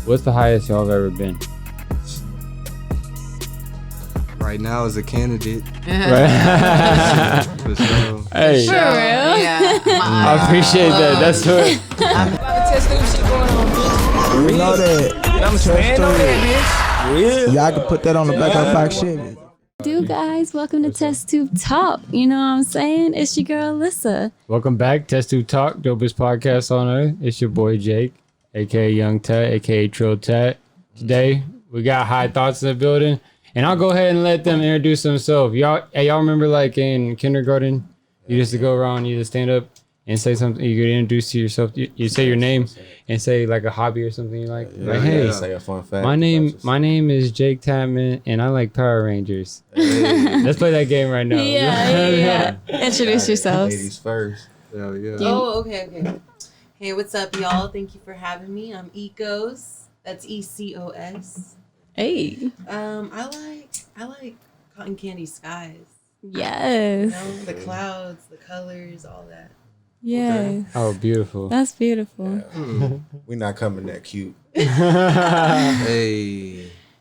What's the highest y'all have ever been? Right now as a candidate. Right. For sure. Hey, For real? Yeah. I appreciate that. That's what. You know that. I'm standing on that, bitch. Y'all can put that on the back of the box shit. You guys, welcome to TestTube Talk. You know what I'm saying? It's your girl, Alyssa. Welcome back, Test Tube Talk, dopest podcast on earth. It's your boy Jake, aka Young Tat, aka Trill Tat. Today we got High Thoughts in the building, and I'll go ahead and let them introduce themselves. Y'all remember like in kindergarten, you used to go around, you just stand up and say something. You could introduce to yourself. You say your name and say like a hobby or something you like. Yeah, like, hey, say a fun fact. my name is Jake Tatman, and I like Power Rangers. Hey. Let's play that game right now. Yeah. Introduce yourselves. Ladies first. Hell yeah. Oh, okay. Hey, what's up, y'all? Thank you for having me. I'm Ecos. That's ECOS. Hey. I like cotton candy skies. Yes. You know, the clouds, the colors, all that. Yes. Oh, beautiful. That's beautiful. We not coming that cute. Hey,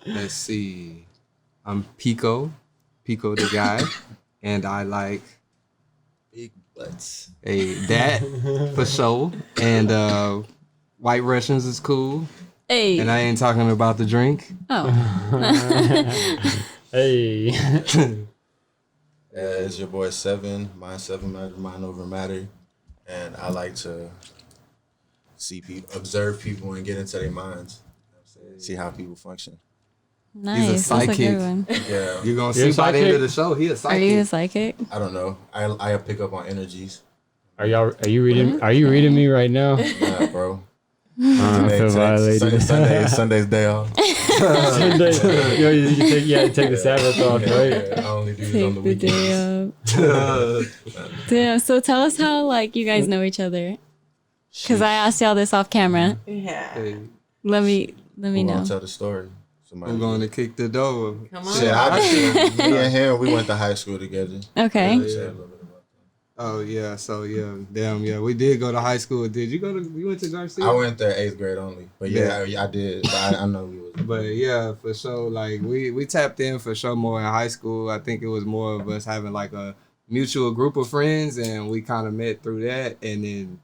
let's see. I'm Pico the guy, and I like Big butts. that for sure. And White Russians is cool, Hey. and I ain't talking about the drink. Oh. Hey. It's your boy Seven. Mind 7 matter, mind over matter. And I like to observe people and get into their minds. See how people function. Nice. He's a That's a psychic. good one. Yeah. You're gonna You're see a by the end psychic? of the show. He a Are psychic. you a psychic? I don't know. I pick up on energies. Are you reading me right now? Nah, bro. I feel violated. Sunday's day off. Sunday. You take the Sabbath off, right? Yeah, I only do this Take on the the weekends. day off. Damn. So tell us how like you guys know each other. Cause I asked y'all this off camera. Yeah. Hey, Let me Who know. gonna tell the story? Somebody. I'm going to kick the door. Come on. Shit, me and him, we went to high school together. Okay. Say a little bit about Oh yeah, so yeah, damn yeah, we did go to high school. Did you go to? You went to Garcia? that. I went there 8th grade only, but yeah, I did. But I know we was. But yeah, for sure, like we tapped in for sure more in high school. I think it was more of us having like a mutual group of friends, and we kind of met through that, and then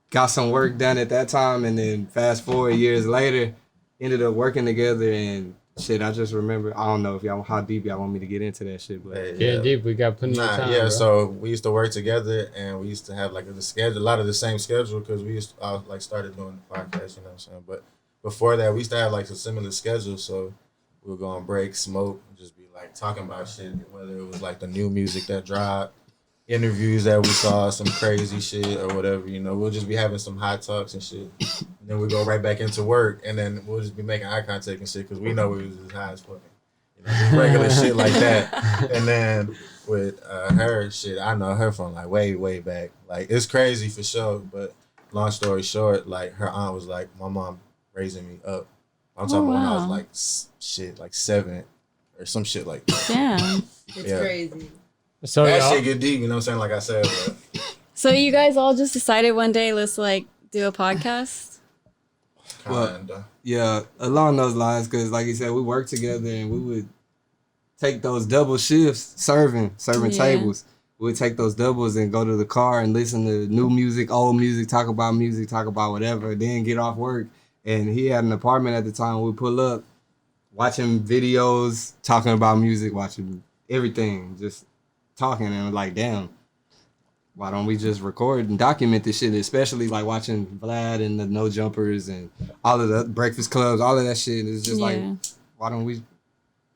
got some work done at that time, and then fast forward years later, ended up working together, and shit, I just remember. I don't know if y'all how deep y'all want me to get into that shit, but Hey, Getting deep, we got plenty of time. Yeah, bro. so we used to work together, and we used to have like a lot of the same schedule because we used to, like started doing the podcast, you know what I'm saying? But before that, we used to have like a similar schedule, so we would go on break, smoke, and just be like talking about shit, whether it was like the new music that dropped, interviews that we saw, some crazy shit or whatever, you know. We'll just be having some hot talks and shit, and then we go right back into work, and then we'll just be making eye contact and shit because we know we was as high as fucking. Just regular shit like that. And then with her shit, I know her from like way back. Like it's crazy for sure. But long story short, like her aunt was like my mom raising me up. I'm talking about when I was like like 7 or some shit like that. Damn. It's Yeah. crazy. So That y'all, shit get deep, you know what I'm saying? Like I said, but So you guys all just decided one day let's like do a podcast? kinda. yeah, along those lines, because like you said, we worked together, and we would take those double shifts serving Yeah. tables. We'd take those doubles and go to the car and listen to new music, old music, talk about whatever, then get off work. And he had an apartment at the time. We pull up, watching videos, talking about music, watching everything, just talking, and I'm like, damn, why don't we just record and document this shit, especially like watching Vlad and the No Jumpers and all of the Breakfast Clubs, all of that shit. It's just like, Yeah. why don't we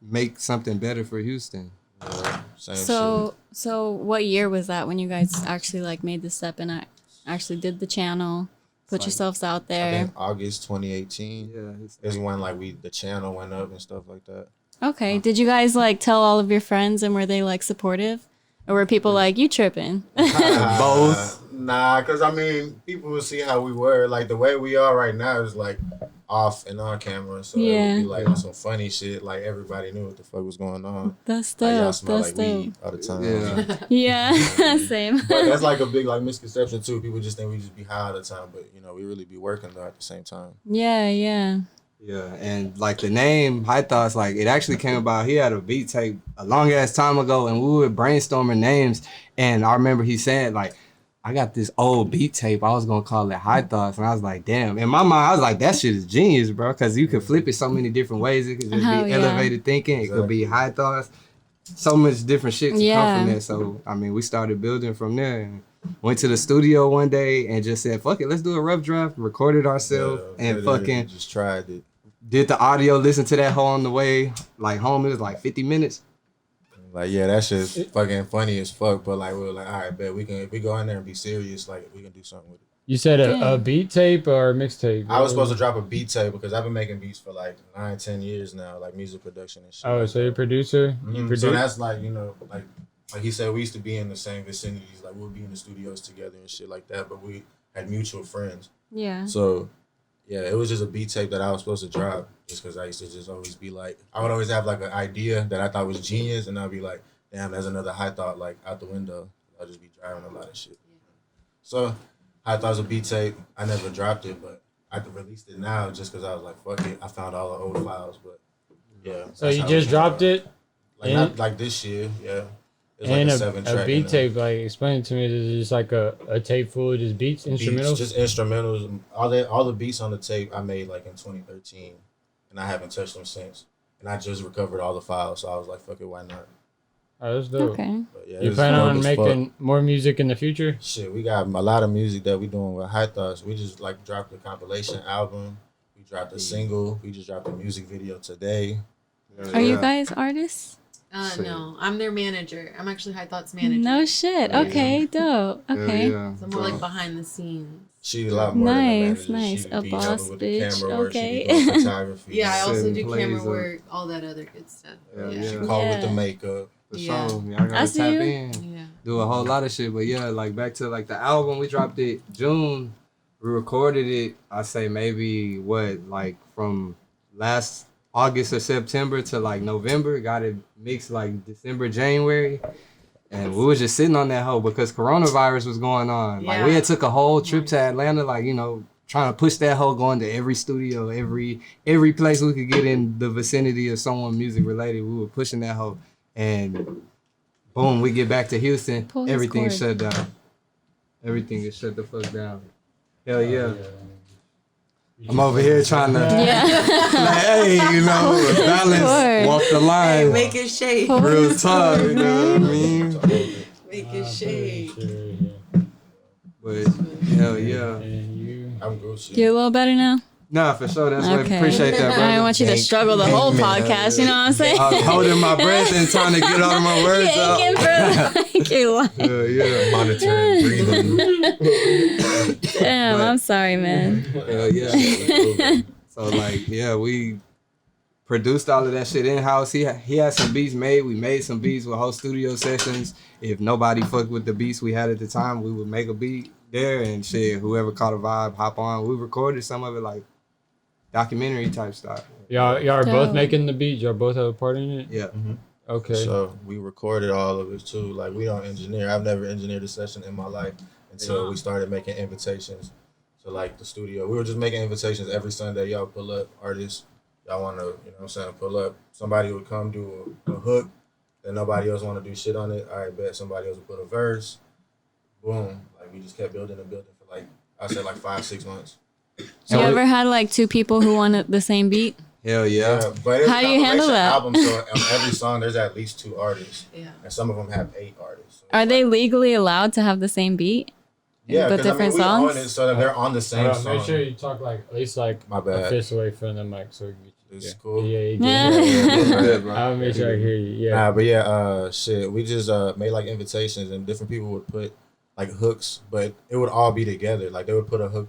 make something better for Houston? Yeah, same So what year was that when you guys actually like made the step and actually did the channel, put yourselves out shit. I there? think August 2018 Yeah, is when like the channel went up and stuff like that. Okay. Did you guys like tell all of your friends and were they like supportive? Or were people like, you tripping? Both. Nah, because I mean, people will see how we were. Like the way we are right now is like off and on camera, so it Yeah. would be like on some funny shit. Like everybody knew what the fuck was going on. That's Like y'all dope. smell That's like dope. weed all the time. Yeah. Yeah, same. But that's like a big like misconception too. People just think we just be high all the time, but you know we really be working though at the same time. Yeah, yeah. Yeah, and like the name High Thoughts, like it actually came about. He had a beat tape a long ass time ago, and we were brainstorming names. And I remember he said like, "I got this old beat tape. I was gonna call it High Thoughts," and I was like, "Damn!" In my mind, I was like, "That shit is genius, bro," because you could flip it so many different ways. It could just Hell be yeah. elevated thinking. It could be High Thoughts. So much different shit to come Yeah. from there. So I mean, we started building from there. And went to the studio one day and just said, "Fuck it, let's do a rough draft." Recorded ourselves and fucking just tried it. did the audio, listen to that whole on the way. Like home, it was like 50 minutes. Like yeah, that shit's fucking funny as fuck. But like we were like, all right, bet we can if we go in there and be serious, like we can do something with it. You said a beat tape or a mixtape? I was supposed to drop a beat tape because I've been making beats for like 9-10 years now, like music production and shit. Oh, so you're a producer? You So produce? that's like, you know, like he said, we used to be in the same vicinities, like we'll be in the studios together and shit like that, but we had mutual friends. Yeah. So yeah, it was just a beat tape that I was supposed to drop just because I used to just always be like, I would always have like an idea that I thought was genius, and I'd be like, damn, there's another High Thought like out the window. I'll just be driving a lot of shit. So High Thought was a beat tape. I never dropped it, but I released it now just because I was like, fuck it. I found all the old files, but yeah. So you just dropped it? Like not like this year, yeah. It's And like a 7-track. a beat tape, like explain it to me. Is it just like a tape full of just beats, instrumentals? Just instrumentals. All the beats on the tape I made like in 2013, and I haven't touched them since. And I just recovered all the files, so I was like, fuck it, why not? Oh, that's dope. Okay. But yeah, You it's plan dope on as making fuck. more music in the future? Shit, we got a lot of music that we doing with High Thoughts. We just like dropped a compilation album. We dropped a single. We just dropped a music video today. Are you guys artists? No, I'm their manager. I'm actually High Thoughts manager. No shit. Okay, dope. Okay. Yeah. So I'm more like behind the scenes. She's a lot more Nice, than a manager. nice. She A be boss helping with the bitch, camera work. She okay. be doing photography. Yeah, I also Setting do plays camera up. work, all that other good stuff. Yeah, Yeah. She yeah. called with the Yeah. makeup. For Yeah. sure. Y'all I gotta see tap you. in. Yeah. Do a whole lot of shit. But yeah, like back to like the album, we dropped it June. We recorded it, I say maybe like from last August or September to like November. Got it mixed like December, January. And we was just sitting on that hoe because coronavirus was going on. Like we had took a whole trip to Atlanta, like, you know, trying to push that hoe, going to every studio, every place we could get in the vicinity of someone music related. We were pushing that hoe. And boom, we get back to Houston, Pull his everything cord. shut down. Everything is shut the fuck down. Hell yeah. I'm over here trying to, Yeah. like, hey, you know, balance, Cord. walk the line. Make it shake. Real tough, you know what I mean? Make it shake. But hell yeah. And you? I'm Gucci. You a little better now? Nah, for sure. That's what I Okay. appreciate that, I brother. didn't want you to struggle the whole podcast. You know what I'm saying? I was holding my breath and trying to get all of my words out. You're like, Yeah, yeah. Monitoring, breathing. damn, I'm sorry, man. Hell yeah. So like, yeah, we produced all of that shit in house. He had some beats made. We made some beats with whole studio sessions. If nobody fucked with the beats we had at the time, we would make a beat there and shit. Whoever caught a vibe, hop on. We recorded some of it like documentary type stuff. Y'all are both Dope. making the beat. Y'all both have a part in it? Yeah. Okay. So we recorded all of it too. Like we don't engineer. I've never engineered a session in my life until we started making invitations to like the studio. We were just making invitations every Sunday. Y'all pull up artists. Y'all want to, you know what I'm saying, pull up. Somebody would come do a hook. Then nobody else want to do shit on it. All right, bet somebody else would put a verse. Boom. Like we just kept building and building for like, I said like 5-6 months. You ever had like two people who wanted the same beat? Hell yeah. But it's How a do you handle compilation that? Album, so on every song there's at least 2 artists. Yeah. And some of them have 8 artists. So Are it's they like- legally allowed to have the same beat? Yeah, but 'cause, I mean, different we own songs? it so that they're on the same Hold on, song. make sure you talk like at least like My a bad. fist away from the mic so we can get you. It's cool. Yeah, yeah, Yeah. yeah. Good, bro. I'll make sure I hear you. Yeah. Nah, but yeah, shit. We just made like invitations and different people would put like hooks, but it would all be together. Like they would put a hook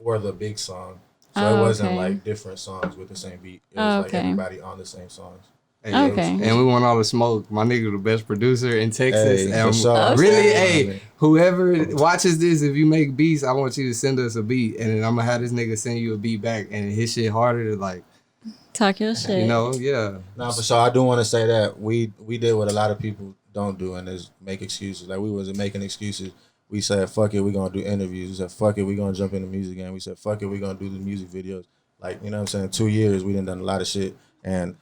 for the big song. So Oh, it wasn't okay. like different songs with the same beat. It was Oh, like okay. everybody on the same songs. Okay. And we want all the smoke. My nigga, the best producer in Texas. Hey, and for sure. really, Okay. hey, whoever watches this, if you make beats, I want you to send us a beat, and then I'm gonna have this nigga send you a beat back, and his shit harder to like, Talk your shit. you know, yeah. Nah, for sure. I do want to say that we did what a lot of people don't do, and is make excuses. Like we wasn't making excuses. We said, fuck it, we're gonna do interviews. We said, fuck it, we're gonna jump in the music game. We said, fuck it, we're gonna do the music videos. Like, you know what I'm saying? 2 years, we done a lot of shit. And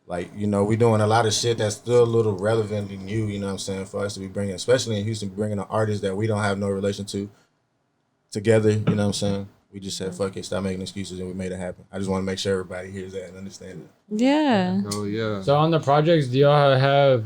like, you know, we doing a lot of shit that's still a little relevantly new, you know what I'm saying, for us to be bringing, especially in Houston, bringing an artist that we don't have no relation to together, you know what I'm saying? We just said, fuck it, stop making excuses, and we made it happen. I just want to make sure everybody hears that and understands it. Yeah. Oh yeah. So on the projects, do y'all have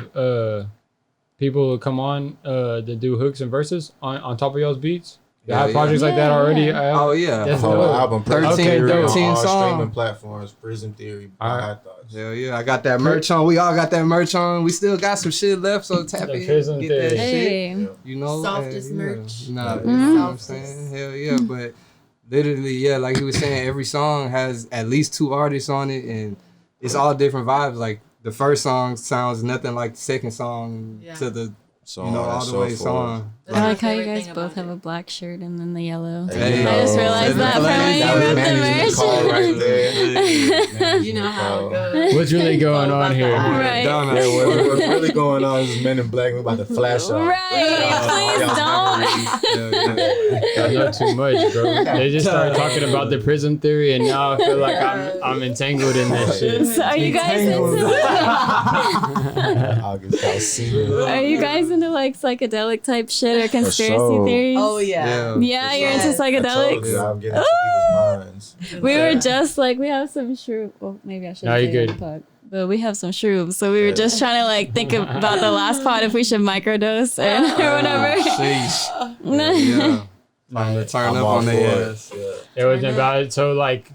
people who come on that do hooks and verses on top of y'all's beats? You have projects like that Yeah, already? yeah. Oh yeah. That's The whole dope. album, 13 on all songs. streaming platforms, Prism Theory, All right. High Thoughts. Hell yeah, I got that merch on. We all got that merch on. We still got some shit left, so tap The in, Prism get that Theory. shit. Hey. You know, Softest yeah. merch. Nah, Mhm. you know what I'm Softest. saying? Hell yeah, but literally, yeah, like he was saying, every song has at least 2 artists on it, and it's all different vibes. Like the first song sounds nothing like the second song Yeah. to the So you know on and all the so way forth. song. That's I my like how you favorite guys thing both about have it. a black shirt and then the yellow. Hey, I just realized Seven that from when you That was wrote the management merch. call right there. You know how it goes. What's really going All on about here? the art. Right. Donna. Yeah, what's really going on is Men in Black. We about to flash off. Right, please don't. I know too much, bro. They just started talking about the Prism Theory, and now I feel like I'm entangled in that shit. So are you guys into August Alsina. Are you guys into like psychedelic type shit or conspiracy sure. theories? Oh yeah. Yeah, you're into Yes. I told psychedelics. you, I'm getting into people's minds. We were just like, we have some shroom. Well, maybe I should No, say you're it good. on the pod. But we have some shrooms. So we were just trying to like think about the last pod if we should microdose and or whatever. Sheesh. Yeah. Time to turn I'm up all on for their it. ass. Yeah. It wasn't about it. So like,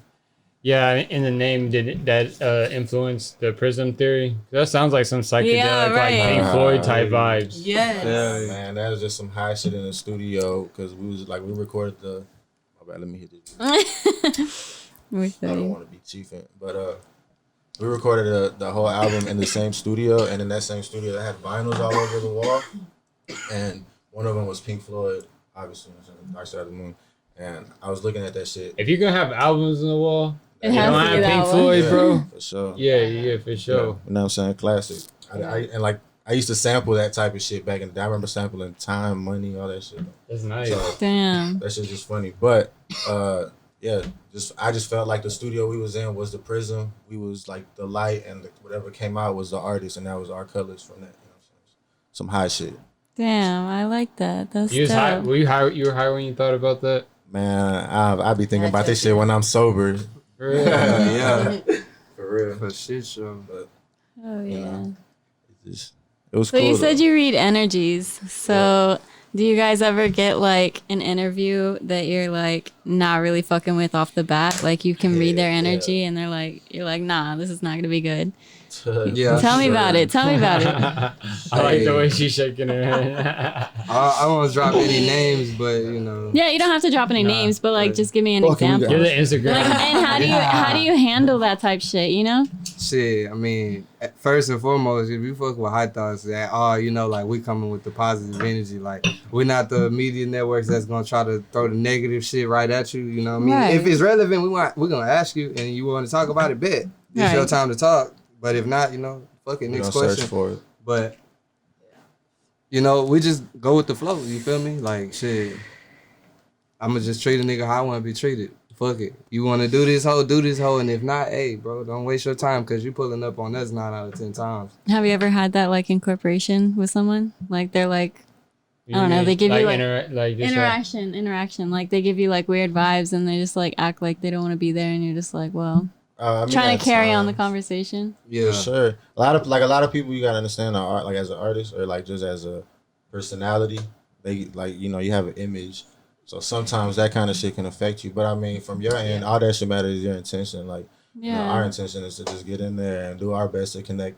yeah, in the name, did that influence the Prism Theory? That sounds like some psychedelic, Yeah, like right. Pink Floyd type vibes. Yes. Yeah. Man, that was just some high shit in the studio because we recorded the. My bad, let me hit this. We I feel don't you. want to be chiefing, but we recorded the whole album in the same studio, and in that same studio, they had vinyls all over the wall, and one of them was Pink Floyd, obviously, Dark Side of the Moon, and I was looking at that shit. If you're gonna have albums on the wall, It you has don't to be have that Pink one. Floyd, bro. For sure. Yeah, for Yeah, sure. you know what I'm saying? Classic. I used to sample that type of shit back in the day. I remember sampling Time, Money, all that shit. That's nice. So Damn. that shit's just funny. But yeah, I just felt like the studio we was in was the prism. We was like the light, and whatever came out was the artist, and that was our colors from that. You know what I'm saying? Some high shit. Damn, I like that. That's You was high, dope. were you were high when you thought about that? Man, I be thinking about this shit when I'm sober. For real? Yeah. For real. For shit show. But Oh yeah. know, it was So cool. you said though. you read energies. So do you guys ever get like an interview that you're like not really fucking with off the bat? Like you can read their energy and they're like, you're like, nah, this is not gonna be good. Yeah. Tell me about it. Tell me about it. I like the way she's shaking her head. I won't drop any names, but you know. Yeah, you don't have to drop any names, but like just give me an Fuck, we got- example. You're the Instagram. Like, and how do you handle that type shit? You know? Shit, I mean, first and foremost, if you fuck with High Thoughts, that you know, like we coming with the positive energy. Like we're not the media networks that's gonna try to throw the negative shit right at you. You know what I mean? Right. If it's relevant, we're gonna ask you, and you want to talk about it. Bet it's your Right. time to talk. But if not, you know, fuck it. We Next gonna search question. for it. But you know, we just go with the flow. You feel me? Like shit, I'ma just treat a nigga how I want to be treated. Fuck it. You want to do this hoe, and if not, hey, bro, don't waste your time because you pulling up on us 9 out of 10 times. Have you ever had that like incorporation with someone? Like they're like I don't know, they give you, like, interaction. Like they give you like weird vibes and they just like act like they don't want to be there and you're just like, well, I mean, trying at to carry on the times. conversation. Yeah. For sure. A lot of people you gotta understand are art, like as an artist or like just as a personality. They like, you know, you have an image. So sometimes that kind of shit can affect you. But I mean, from your end, all that shit matters is your intention. Like, you know, Yeah. our intention is to just get in there and do our best to connect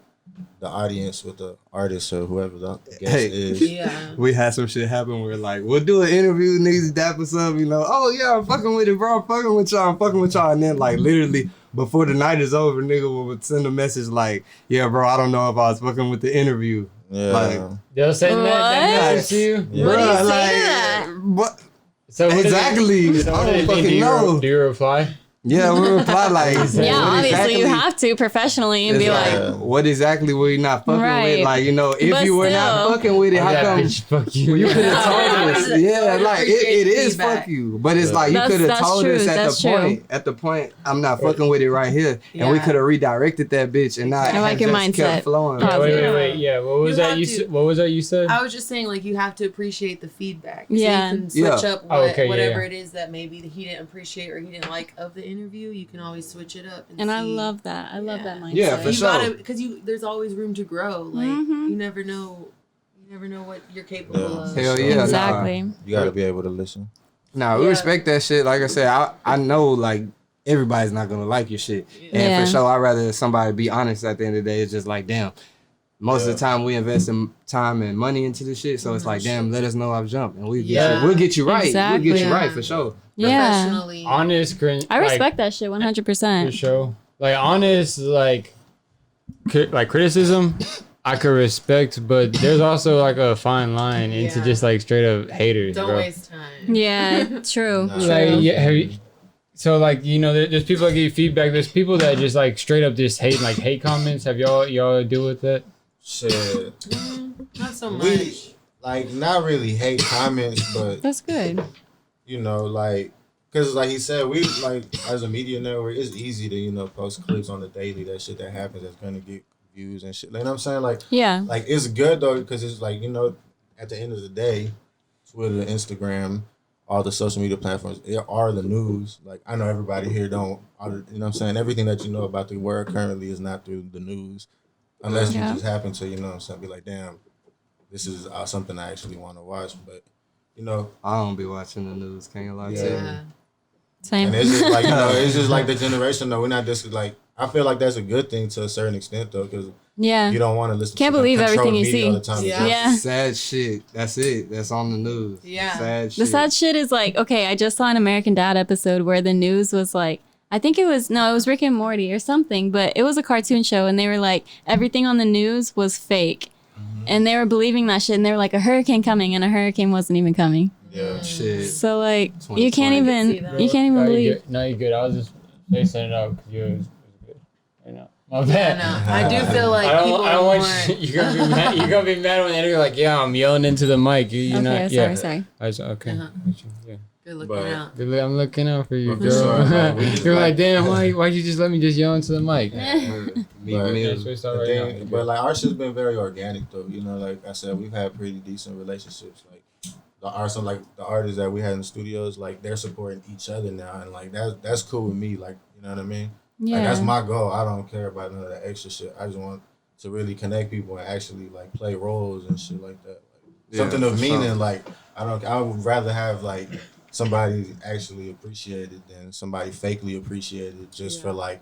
the audience with the artist or whoever the guest Hey. is. Yeah. We had some shit happen where like we'll do an interview, niggas dap us up, you know. Oh yeah, I'm fucking with it, bro. I'm fucking with y'all. And then like literally before the night is over, nigga would send a message like, "Yeah, bro, I don't know if I was fucking with the interview." Yeah. Like, They'll send that message to you. Yeah. What do you bruh, say like, to that? what? So what Exactly. Is it, so I what don't do you think? fucking know. Do you reply? Yeah, we reply like, Yeah, what obviously exactly- you have to professionally and It's be like, Yeah. what exactly were you not fucking Right. with? Like, you know, if But you were not still. fucking with it, how That come bitch, fuck you. you could have told us? Yeah, like it is Feedback. fuck you, but it's like you That's- could have that's told true, us at that's the true. point. At the point, I'm not fucking with it right here, and we Yeah. could have redirected that bitch and not I like have your just mindset. kept flowing. Yeah, wait. Yeah. Yeah, what was You that have you to- said? What was that you said? I was just saying, like, you have to appreciate the feedback. Yeah. So you can switch Yeah. up Oh, okay, whatever yeah. it is that maybe he didn't appreciate or he didn't like of the interview. You can always switch it up. and I see. love that. I love that mindset. Yeah, for you sure. gotta, because there's always room to grow. Like Mhm. you never know what you're capable Yeah. of. Hell yeah, nah. Exactly. You gotta be able to listen. Nah, we Yeah. respect that shit. Like I said, I know like everybody's not gonna like your shit, and Yeah. for sure, I'd rather somebody be honest. At the end of the day, it's just like, damn. Most of the time, we invest in time and money into this shit, so it's like, damn, let us know I've jumped, and Yeah. we'll get you right. Exactly. We'll get you Yeah. right for sure. Yeah. Professionally. Honest, I respect that shit 100%. for sure. Like honest, like criticism, I could respect, but there's also like a fine line into Yeah. just like straight up haters, Don't bro. waste time. Yeah, true. Nah. True. Like, yeah, so like there's people that give you feedback. There's people that just like straight up just hate comments. Have y'all deal with that? Shit. Not so much. We like not really hate comments, but That's good. you know, like, cause like he said, we like as a media network, it's easy to post clips on the daily. That shit that happens that's gonna get views and shit. Like, you know what I'm saying? Yeah. Like it's good though, because it's like at the end of the day, Twitter, Instagram, all the social media platforms, it are the news. Like I know everybody here don't, you know what I'm saying? Everything that you know about the world currently is not through the news, unless Yeah. you just happen to, you know what I'm saying, be like, damn, this is something I actually want to watch. But I don't be watching the news. Can't lie to you. Yeah. Same. and it's just like it's just like the generation though. We're not just like, I feel like that's a good thing to a certain extent though, because Yeah. you don't want to listen. Can't to believe control everything the you media see. all the time. Yeah. Yeah. Sad shit. That's it. That's on the news. Yeah. Sad shit. The sad shit is like, okay, I just saw an American Dad episode where the news was like, I think it was Rick and Morty or something, but it was a cartoon show and they were like, everything on the news was fake. And they were believing that shit and they were like, a hurricane coming, and a hurricane wasn't even coming. Yeah. Shit. So like, you 2020. can't see even, that. you can't even No, believe. you're good. No, you're good. I was just spacing it out because it was good. Right now. My I bad. know. I do feel like I people don't are want more. you're gonna be mad. You're gonna be mad when you're like, yeah, I'm yelling into the mic. You're Okay, not. sorry, Yeah. sorry. I was, okay. Uh-huh. Yeah. Good looking But- out. Good, I'm looking out for you, For girl. sure, like, we just You're like, like- damn, why'd you just let me just yell into the mic? Me, But- me. Yeah, so it's all The right thing- now. but like our shit's been very organic though. Like I said, we've had pretty decent relationships. Like the artists that we had in the studios, like they're supporting each other now, and like that's cool with me. Like, you know what I mean? Yeah. Like that's my goal. I don't care about none of that extra shit. I just want to really connect people and actually like play roles and shit like that. Like, Yeah, something of for meaning. sure. Like I would rather have like somebody actually appreciated than somebody fakely appreciated just for like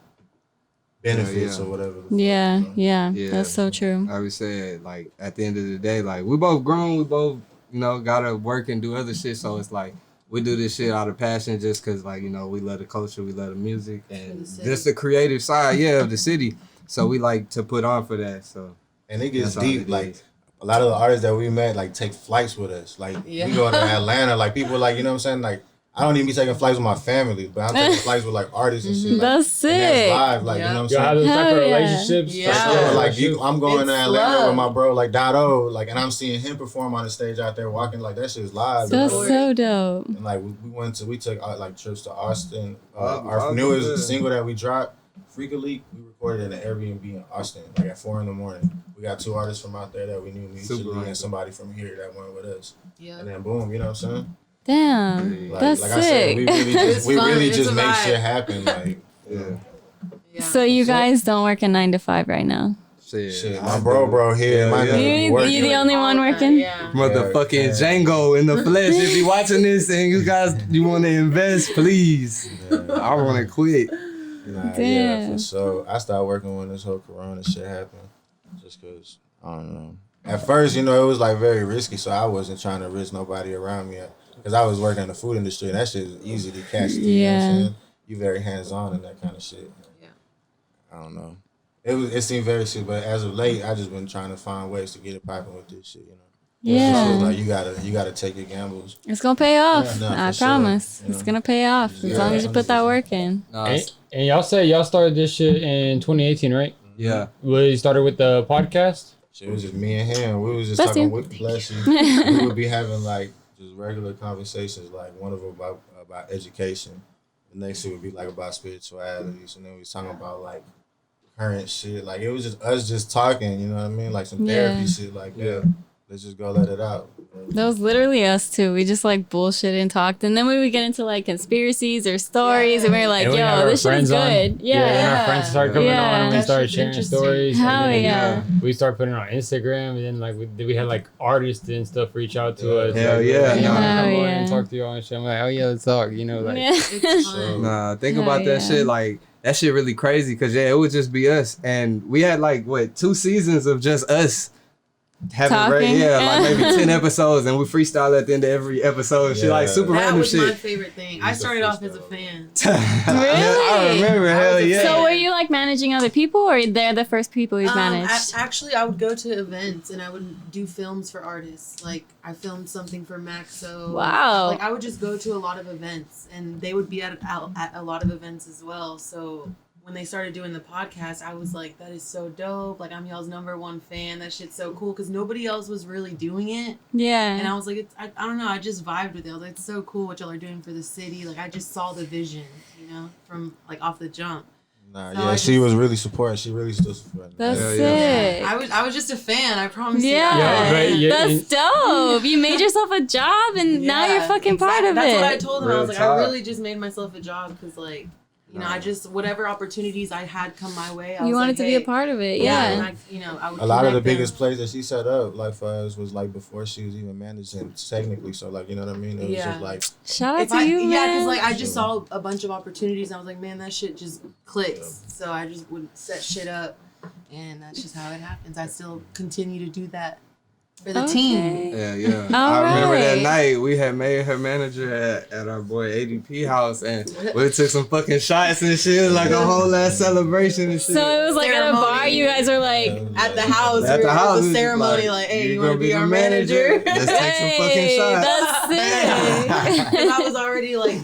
benefits Yeah. or whatever. the fuck, Yeah, you know? yeah, Yeah. that's so true. I would say, like, at the end of the day, like, we both grown, we both, gotta work and do other shit. So it's like, we do this shit out of passion just because, like, we love the culture, we love the music, and the city. just the creative side, of the city. So we like to put on for that. So And it gets that's all deep. it Like is. a lot of the artists that we met, like take flights with us. Like Yeah. we go to Atlanta. Like people, like, you know what I'm saying. Like I don't even be taking flights with my family, but I'm taking flights with like artists and shit. Like, That's and that's sick. live. Like, Yeah. you know what Y'all have I'm those saying. type of Hell yeah. relationships. Yeah. Yeah, like I'm going to It's Atlanta love. with my bro, like Dotto, like, and I'm seeing him perform on the stage out there walking, like that shit's live. you That's know? so dope. And like we took like trips to Austin. Wow, Our good. newest single that we dropped, Freak a Leak, we recorded in an Airbnb in Austin, like at 4 a.m. We got 2 artists from out there that we knew mutually, Super and somebody from here that went with us. Yeah. And then boom, you know what I'm saying? Damn, Like, that's like sick. I said, we really just, It's we fun. really It's just a make vibe. shit happen. Like, Yeah. Yeah. So you guys don't work a 9 to 5 right now? shit, my bro here, my Yeah. nigga You working. the only one working? Yeah. Motherfucking Yeah. Django in the flesh. If you watching this and you guys, you want to invest, please. I want to quit. Nah, yeah, Damn. for sure. I started working when this whole Corona shit happened, just cause I don't know. At first, it was like very risky, so I wasn't trying to risk nobody around me, cause I was working in the food industry, and that shit is easy to catch. You know what I'm Yeah. saying? You very hands on and that kind of shit. Yeah. I don't know. It seemed very serious, but as of late, I just been trying to find ways to get it popping with this shit. Yeah. Like you gotta take your gambles. It's gonna pay off. No, I for sure. promise. It's gonna pay off as long as you put that work in. And y'all said y'all started this shit in 2018, right? Yeah. We started with the podcast. Shit, it was just me and him. We was just Bless talking. you. Bless you. We would be having like just regular conversations. Like one of them about education. The next shit would be like about spirituality. So then we was talking about like current shit. Like it was just us just talking. You know what I mean? Like some therapy shit. Like let's just go let it out. That was literally us too. We just like bullshit and talked, and then we would get into like conspiracies or stories, and we were like, And we had "Yo, our this shit is friends on. good." And our friends started coming on, and we That started shit's sharing interesting. stories. Hell and then, yeah. We started putting it on Instagram, and then like we had like artists and stuff reach out to us. Hell like, yeah. You know, Hell come on yeah. and talk to y'all and shit. I'm like, oh yeah, let's talk. You know, like It's fun. Nah, think Hell about that yeah. shit. Like that shit really crazy because it would just be us, and we had like 2 seasons of just us having Talking. like maybe 10 episodes, and we freestyle at the end of every episode. And shit like super That random was my shit. favorite thing. I started off as a fan. I remember. Hell yeah. So were you like managing other people, or they're the first people you've managed? Actually, I would go to events and I would do films for artists. Like I filmed something for Maxo. Wow. Like I would just go to a lot of events, and they would be at a lot of events as well. So when they started doing the podcast, I was like, that is so dope. Like I'm y'all's #1 fan. That shit's so cool because nobody else was really doing it. Yeah. And I was like, I don't know. I just vibed with it. I was like, it's so cool what y'all are doing for the city. Like I just saw the vision, from like off the jump. Nah, So yeah, I she just- was really supporting. She really still supporting. That's Hell sick. I was just a fan. I promise Yeah, you. Yeah, but yeah, that's dope. You made yourself a job, and now you're fucking part of That's it. what I told him. I Real was like, talk. I really just made myself a job because, like, I just whatever opportunities I had come my way. I You was wanted like, to be a part of it, And yeah. I would A lot of the connect them. biggest plays that she set up, like for us, was like before she was even managing technically. So like, you know what I mean? It was Yeah. just like Shout out If to I, you, yeah, man. because like I just saw a bunch of opportunities. And I was like, man, that shit just clicks. So I just would set shit up, and that's just how it happens. I still continue to do that for the team. Yeah, yeah. All I remember that right. night we had made her manager at our boy ADP house, and we took some fucking shots and shit. It was like a whole ass celebration and shit. So it was like at a Ceremony. bar, you guys were like, At the house, At the it house, was a it's ceremony. Like, hey, you want to be our manager? Let's take some fucking hey, shots. that's sick. Because I was already like,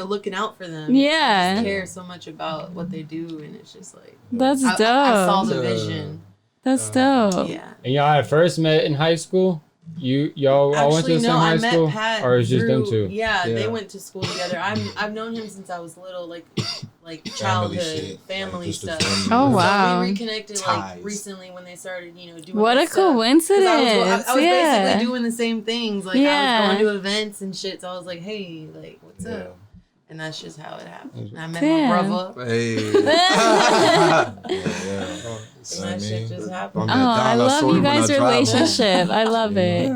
looking out for them. I Yeah, just care so much about what they do, and it's just like that's dope. I saw the vision. That's dope. Yeah. And y'all had first met in high school. Y'all all went to the same high I met school, Pat or it's just them through- two? Yeah, Yeah. they went to school together. I've known him since I was little, like family childhood, shit. family Like, just the stuff. family. Oh, So wow. we reconnected Ties. like recently when they started, doing What their a stuff. 'Cause coincidence. I was yeah. basically doing the same things. Like Yeah. I was going to events and shit. So I was like, hey, like, what's Yeah. up? And that's just how it happened. And I met Damn. my brother. Hey. Yeah, yeah. And You know that what I shit mean? just happened. Oh, I love you guys' relationship. I love it.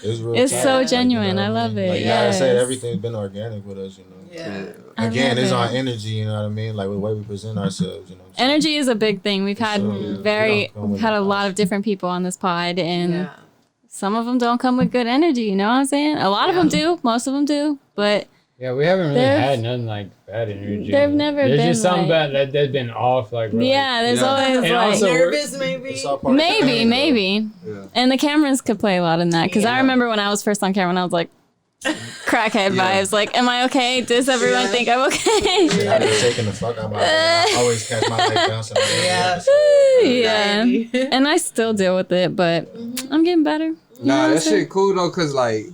It's real It's tight. so Like, genuine. you know I what love mean? it, Like, like I said, yes. everything's been organic with us, Yeah. I Again, love it's it. our energy, you know what I mean? Like with the way we present ourselves, you know what I'm saying? Energy is a big thing. We've had sure, yeah. we've had a lot of different people on this pod, and Yeah. some of them don't come with good energy. You know what I'm saying? A lot of them do. Most of them do, but Yeah, we haven't really They've- had nothing like bad energy. They've never There's been, just something like- bad that's been off. Like really. yeah, there's Yeah. always And like also- Nervous, maybe. It's all part of the maybe, thing, though. maybe, Yeah. and the cameras could play a lot in that because I Yeah. remember when I was first on camera and I was like, crackhead Yeah. vibes. Like, am I okay? Does everyone Yeah. think I'm okay? Yeah, I've been shaking the fuck out of my head. I always catch my leg bouncing. Yeah. yeah, and I still deal with it, but I'm getting better. You know Nah, what I'm that saying? shit cool though, cause like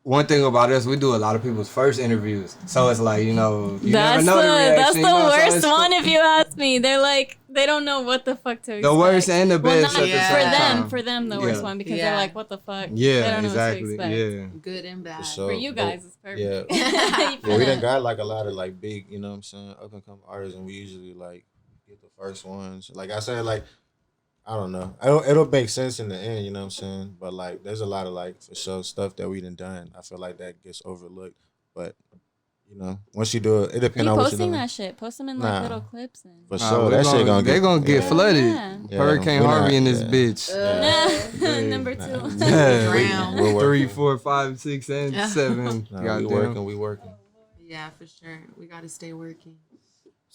one thing about us, we do a lot of people's first interviews, so it's like you never That's know the reaction. that's the you know, so worst it's one cool. if you ask me. They're like they don't know what the fuck to expect. The worst and the Well, best not at the for same them. time. For them, the Yeah. worst one because Yeah. they're like, what the fuck? they Yeah, don't know exactly. what to expect. Yeah. Good and bad. For sure. For you guys, it's perfect. Yeah. You Yeah, feel we that? done got like a lot of like big, you know what I'm saying, up and coming artists, and we usually like get the first ones. Like I said, like I don't know, it'll make sense in the end, you know what I'm saying. But like, there's a lot of like for sure stuff that we done. I feel like that gets overlooked, but you know, once you do it, it depends Keep on what you're posting doing. that shit. Post them in like Nah. little clips and. For Nah, sure, we that shit gonna they get gonna get Yeah. flooded. Yeah. Hurricane we're not- Harvey in this yeah. bitch. Yeah. Number 2. Yeah. Drown. We're working. 3, 4, 5, 6, and Yeah. 7. Nah, we Goddamn. working. We working. Yeah, for sure. We got to stay working.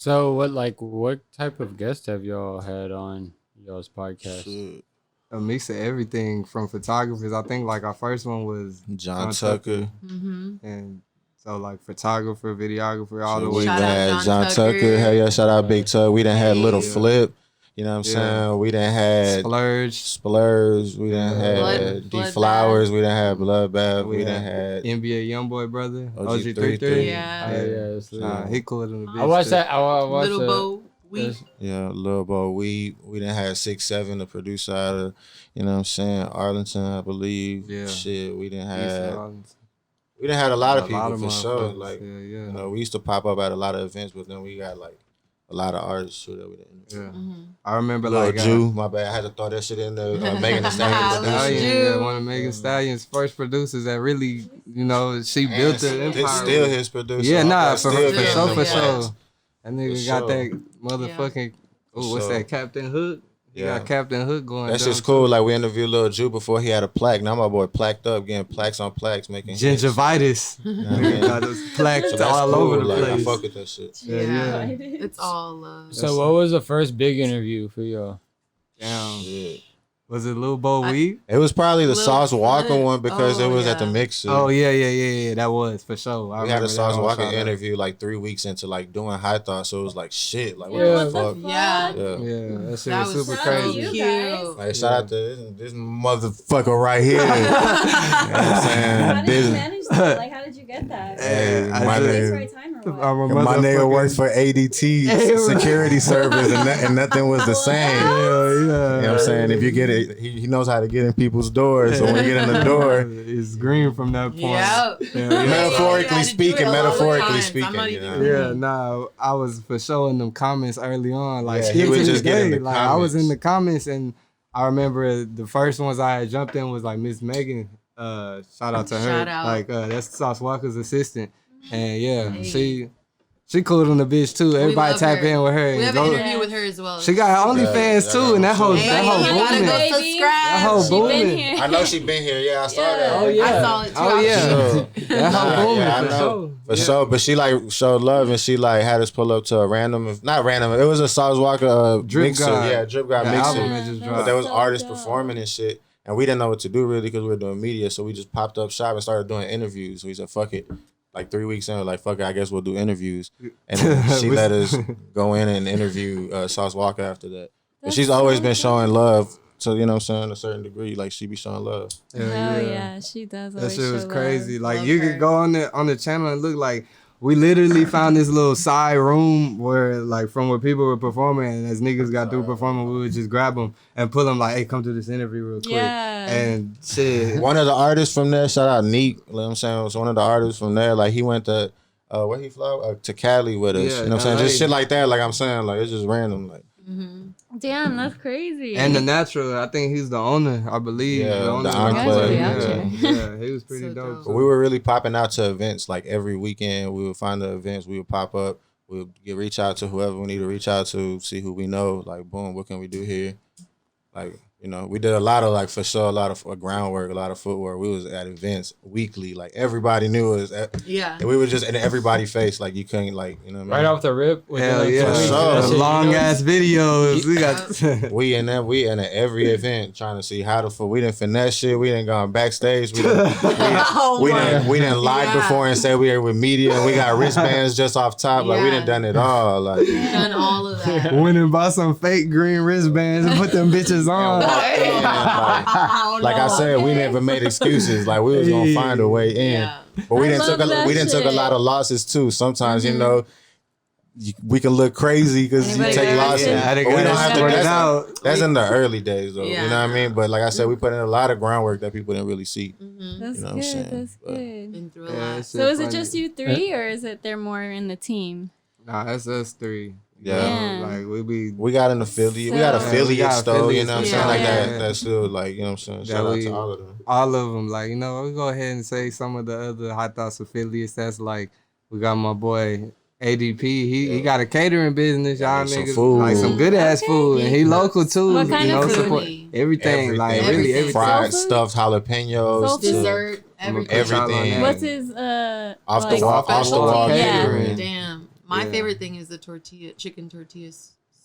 So what type of guests have y'all had on y'all's podcast? Shit. A mix of everything from photographers. I think like our first one was John Tucker. and so like photographer, videographer, all the We way. Shout done out had John John Tucker. Hell yeah, shout out Big Tug. We done had Little Yeah. Flip. You know what I'm Yeah. saying? We done had Splurge. Splurs. We done had D Flowers. We done had Bloodbath. We done had NBA Youngboy brother. OG33. Yeah. Yeah. He cooler than the bitch. I watched too. that. I watched Little that. Bo. We. Yeah, Lil Bo. We done had 6-7, the producer out of, you know what I'm saying, Arlington, I believe. Yeah. Shit, we done East had Arlington. we done had a lot of people for sure. motherfuckers. Like, yeah. you know, we used to pop up at a lot of events, but then we got like a lot of artists too that we didn't. Yeah. I remember Lil like Jew, my bad. I had to throw that shit in there. Megan Thee Stallion Lil producer. Jew. yeah, one of Megan Stallion's first producers that really, you know, she built the empire. It's still his producer. Yeah, I'm nah, still for getting sure, them for plaques. sure. That nigga For got sure. that motherfucking. Oh, what's sure. that? Captain Hook. He Yeah. got Captain Hook going. That's down just cool. Like we interviewed Lil Jew before he had a plaque. Now my boy plaqued up, getting plaques on plaques, making hits. Gingivitis. Nigga got those plaques So that's all cool. over the Like, I place. fuck with that shit. Yeah. It's all love. So what was the first big interview for y'all? Damn. Yeah. Was it Lil Bo Weed? It was probably the Lil Sauce Walker Flip. one because it Oh, was at the yeah. mixer. Oh yeah. That was for sure. I We had remember a that Sauce one Walker shout out. interview like 3 weeks into like doing High Thought, so it was like shit. Like what Yeah. the fuck? Yeah. Yeah. Yeah, that shit That was was super so crazy. cute. Like shout out to this motherfucker right here. You know what I'm How saying? did you This- manage that? Like, how did you get that? Hey, I my just- This nigga. right time or what? I'm a My nigga motherfucking- works for ADT security service and nothing was the same. Yeah. You know what I'm saying? If you get it, he knows how to get in people's doors. So when you get in the door, it's green from that point. Yep. Yeah. Metaphorically speaking, You know. Yeah, nah, I was for sure in them comments early on. Like, Yeah, still he would to just this get in day, the like I was in comments. the comments, and I remember the first ones I had jumped in was like Miss Megan. Shout out to her. Shout out. Like that's Sauce Walker's assistant, and yeah, Hey. she cool on the bitch too. Everybody love tap her. in with her. We and have go- an interview with her as well. She got her OnlyFans Yeah, too, and that whole Hey, that whole you gotta booming. go Baby. subscribe. That whole She been booming. here. I know she been here. Yeah, I saw that. Oh yeah. I saw it too. Oh yeah. Sure. That whole booming Yeah, I for know. sure. For sure, but she like showed love and she like had us pull up to a random, not random. It was a Sauce Walker Drip mixer, God. yeah, Drip God The mixer. album that just But dropped. there was So artists dope. performing and shit, and we didn't know what to do really because we were doing media. So we just popped up shop and started doing interviews. So we said, "Fuck it." Like 3 weeks in, we're like, "Fuck it, I guess we'll do interviews." And then she let us go in and interview Sauce Walker after that. But That's she's always so been dope. showing love. So you know what I'm saying, a certain degree, like she be showing love. Hell Oh yeah, she does. That always shit was show crazy. love. Like Love you her. could go on the channel and look like we literally found this little side room where like from where people were performing, and as niggas got through performing, we would just grab them and pull them like, "Hey, come to this interview real quick." Yeah. And shit. One of the artists from there, shout out Neek, you know what I'm saying, was one of the artists from there. Like he went to where he flew? To Cali with us. Yeah, you know what I'm saying? LA. Just shit like that. Like I'm saying, like it's just random. Like Damn, that's crazy. And the natural, I think he's the owner, I believe. Yeah, owner. the Enclave. You guys Yeah, would be yeah, he was pretty So dope. dope. but we were really popping out to events like every weekend. We would find the events, we would pop up, we would reach out to whoever we need to reach out to, see who we know. Like boom, what can we do here? Like, you know, we did a lot of like for sure, a lot of groundwork, a lot of footwork. We was at events weekly. Like everybody knew us. Yeah. And we were just in everybody face. Like you couldn't like, you know what I mean? Right off the rip. within, Hell like, yeah. 2 weeks, sure. that shit, you Long know? ass videos. We got We in every event trying to see how to we didn't finesse shit. We didn't go backstage. We didn't we didn't lie Yeah. before and say we were with media. We got wristbands just off top. Like we Yeah. done done it all. Like Done all of that. went and bought some fake green wristbands and put them bitches on. like I said, we never made excuses. Like we was gonna find a way in. Yeah. But we I didn't love that we didn't took a shit. lot of losses too. Sometimes you know. We can look crazy because you Anybody take got losses. it? I But we don't have to. sort it out. That's in the early days, though. Yeah. You know what I mean? But like I said, we put in a lot of groundwork that people didn't really see. That's You know what I'm saying? good. That's But- good. Been through a Yeah, lot. that So shit is it funny. just you three, or is it they're more in the team? Nah, that's us three. Yeah. Yeah. Like we be We got an affiliate. We got So- affiliates, Yeah, we got though. You know what I'm affiliates, saying? Like yeah. that. That's still like, you know what I'm saying? That Shout out we- to all of them. all of them. Like, you know, we go ahead and say some of the other High Thoughts affiliates. That's like we got my boy ADP. He got a catering business, y'all Yeah, some niggas. food. Like some good ass Okay. food. And he local too. What kind you know, of food? support everything. Like really Everything. everything. Fried Soul food? stuffed jalapenos. Soul to food? Dessert, everything. Everything. Yeah. What's his Off the like, wall specialty? catering. Yeah. Damn. My favorite thing is the chicken tortilla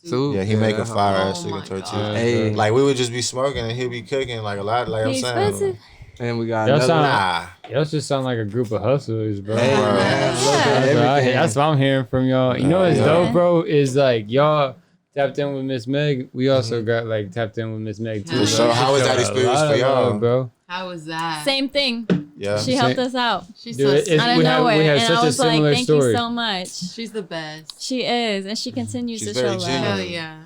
soup. Yeah, he make a that fire hoe. ass Oh chicken my tortilla. God. Hey, Like we would just be smoking and he'll be cooking like a lot. Like I'm He's saying, expensive. and we got Y'all another. sound- nah. Y'all just sound like a group of hustlers, bro. Hey, Bro. man, look at That's what, everything. that's what I'm hearing from y'all. You know what's Yeah. dope, bro? Is like y'all tapped in with Miss Meg. We also got like tapped in with Miss Meg too. For bro. sure. How was She that showed a experience lot for of love, y'all? bro? How was that? Same thing. Yeah. She helped us out She's Dude, so it's- out of we have nowhere, and such I a was like, similar "Thank story. you so much." she's the best. She is, and she continues She's to very show love. genuine. Hell yeah.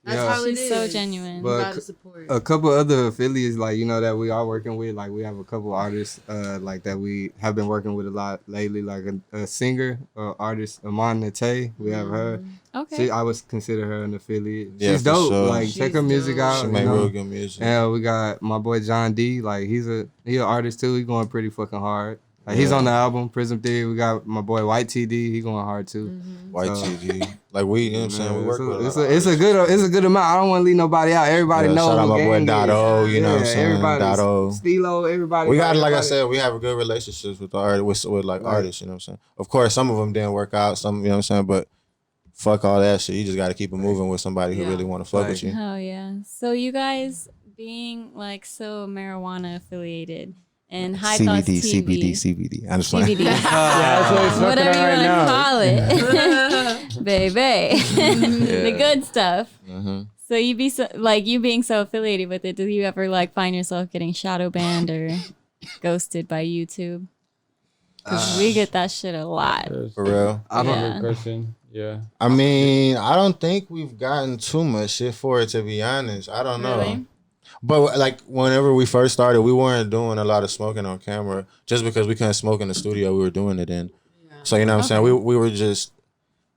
That's Yeah. how it She's is. so genuine. But- You gotta support. A couple other affiliates, like, you know, that we are working with. Like, we have a couple artists, like, that we have been working with a lot lately. Like, a singer, artist, Amon Nate. We have her. Okay. I would consider her an affiliate. Yeah, She's for dope. sure. Like, check her She's music dope. out. She you make know? real good music. And we got my boy John D. Like, he an artist too. He going pretty fucking hard. Like, he's on the album Prism Theory. We got my boy WiTH. He going hard too. White So- TV. Like we, you know what I'm saying? We work with a lot of it's a good amount. I don't want to leave nobody out. Everybody Yeah, knows. shout out who my boy gang Dotto, is. you know what I'm saying? Everybody, Dotto. Stilo, everybody. We got, like I everybody. said, we have a good relationships with the artists, with like Right. artists, you know what I'm saying? Of course, some of them didn't work out, some, you know what I'm saying? But fuck all that shit. You just got to keep it moving with somebody who Yeah. really want to fuck Right. with you. Oh yeah. So you guys being like so marijuana affiliated and High Thoughts TV. CBD. I'm just CBD. Yeah, that's what he's fucking Whatever on you right want to now. call it, baby. The good stuff. Mm-hmm. So you be so, like you being so affiliated with it. Do you ever like find yourself getting shadow banned or ghosted by YouTube? Because we get that shit a lot. For real. I don't. Yeah. Question. Yeah. I mean, I don't think we've gotten too much shit for it, to be honest. I don't know. Really? But like whenever we first started, we weren't doing a lot of smoking on camera just because we couldn't smoke in the studio we were doing it in. So you know what I'm saying? We were just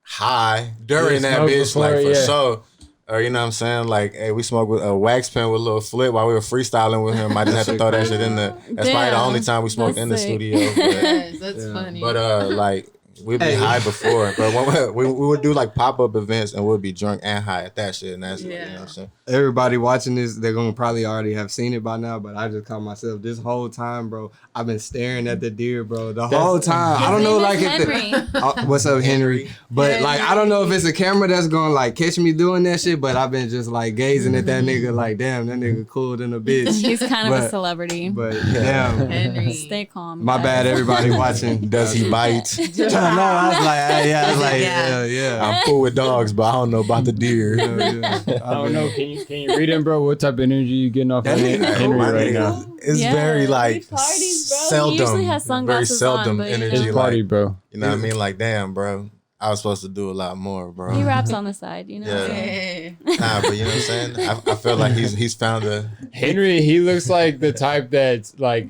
high during that smoked bitch, before, like for yeah. sure. Or you know what I'm saying? Like, hey, we smoked with a wax pen with a little flip while we were freestyling with him. I just had to throw that shit in there. That's probably the Damn, only time we smoked that's in the sick. studio. Yes, that's funny. But like we'd be high before, but when we would do like pop-up events and we'd be drunk and high at that shit, and that's it, you know what I'm saying? Everybody watching this, they're gonna probably already have seen it by now. But I just caught myself this whole time, bro. I've been staring at the deer, bro, the whole time. I don't know, like if what's up, Henry? But like, I don't know if it's a camera that's gonna like catch me doing that shit. But I've been just like gazing at that nigga, like, damn, that nigga cool than a bitch. He's kind of a But- celebrity. But damn, Henry. Stay calm. my guys. bad, everybody watching. Does he bite? No, I was like, yeah, I was like, Yeah. yeah. I'm cool with dogs, but I don't know about the deer. Yeah. I don't know. Can you read him, bro? What type of energy you getting off of That nigga Henry cool. right now? It's Yeah, very he like parties, bro. He seldom, usually has very sunglasses seldom on, but, you know. energy. It's party, Like, bro. you know what I mean? Like, damn, bro, I was supposed to do a lot more, bro. He raps on the side, you know. Yeah. Hey. Nah, but you know what I'm saying? I feel like he's found a Henry, he looks like the type that's like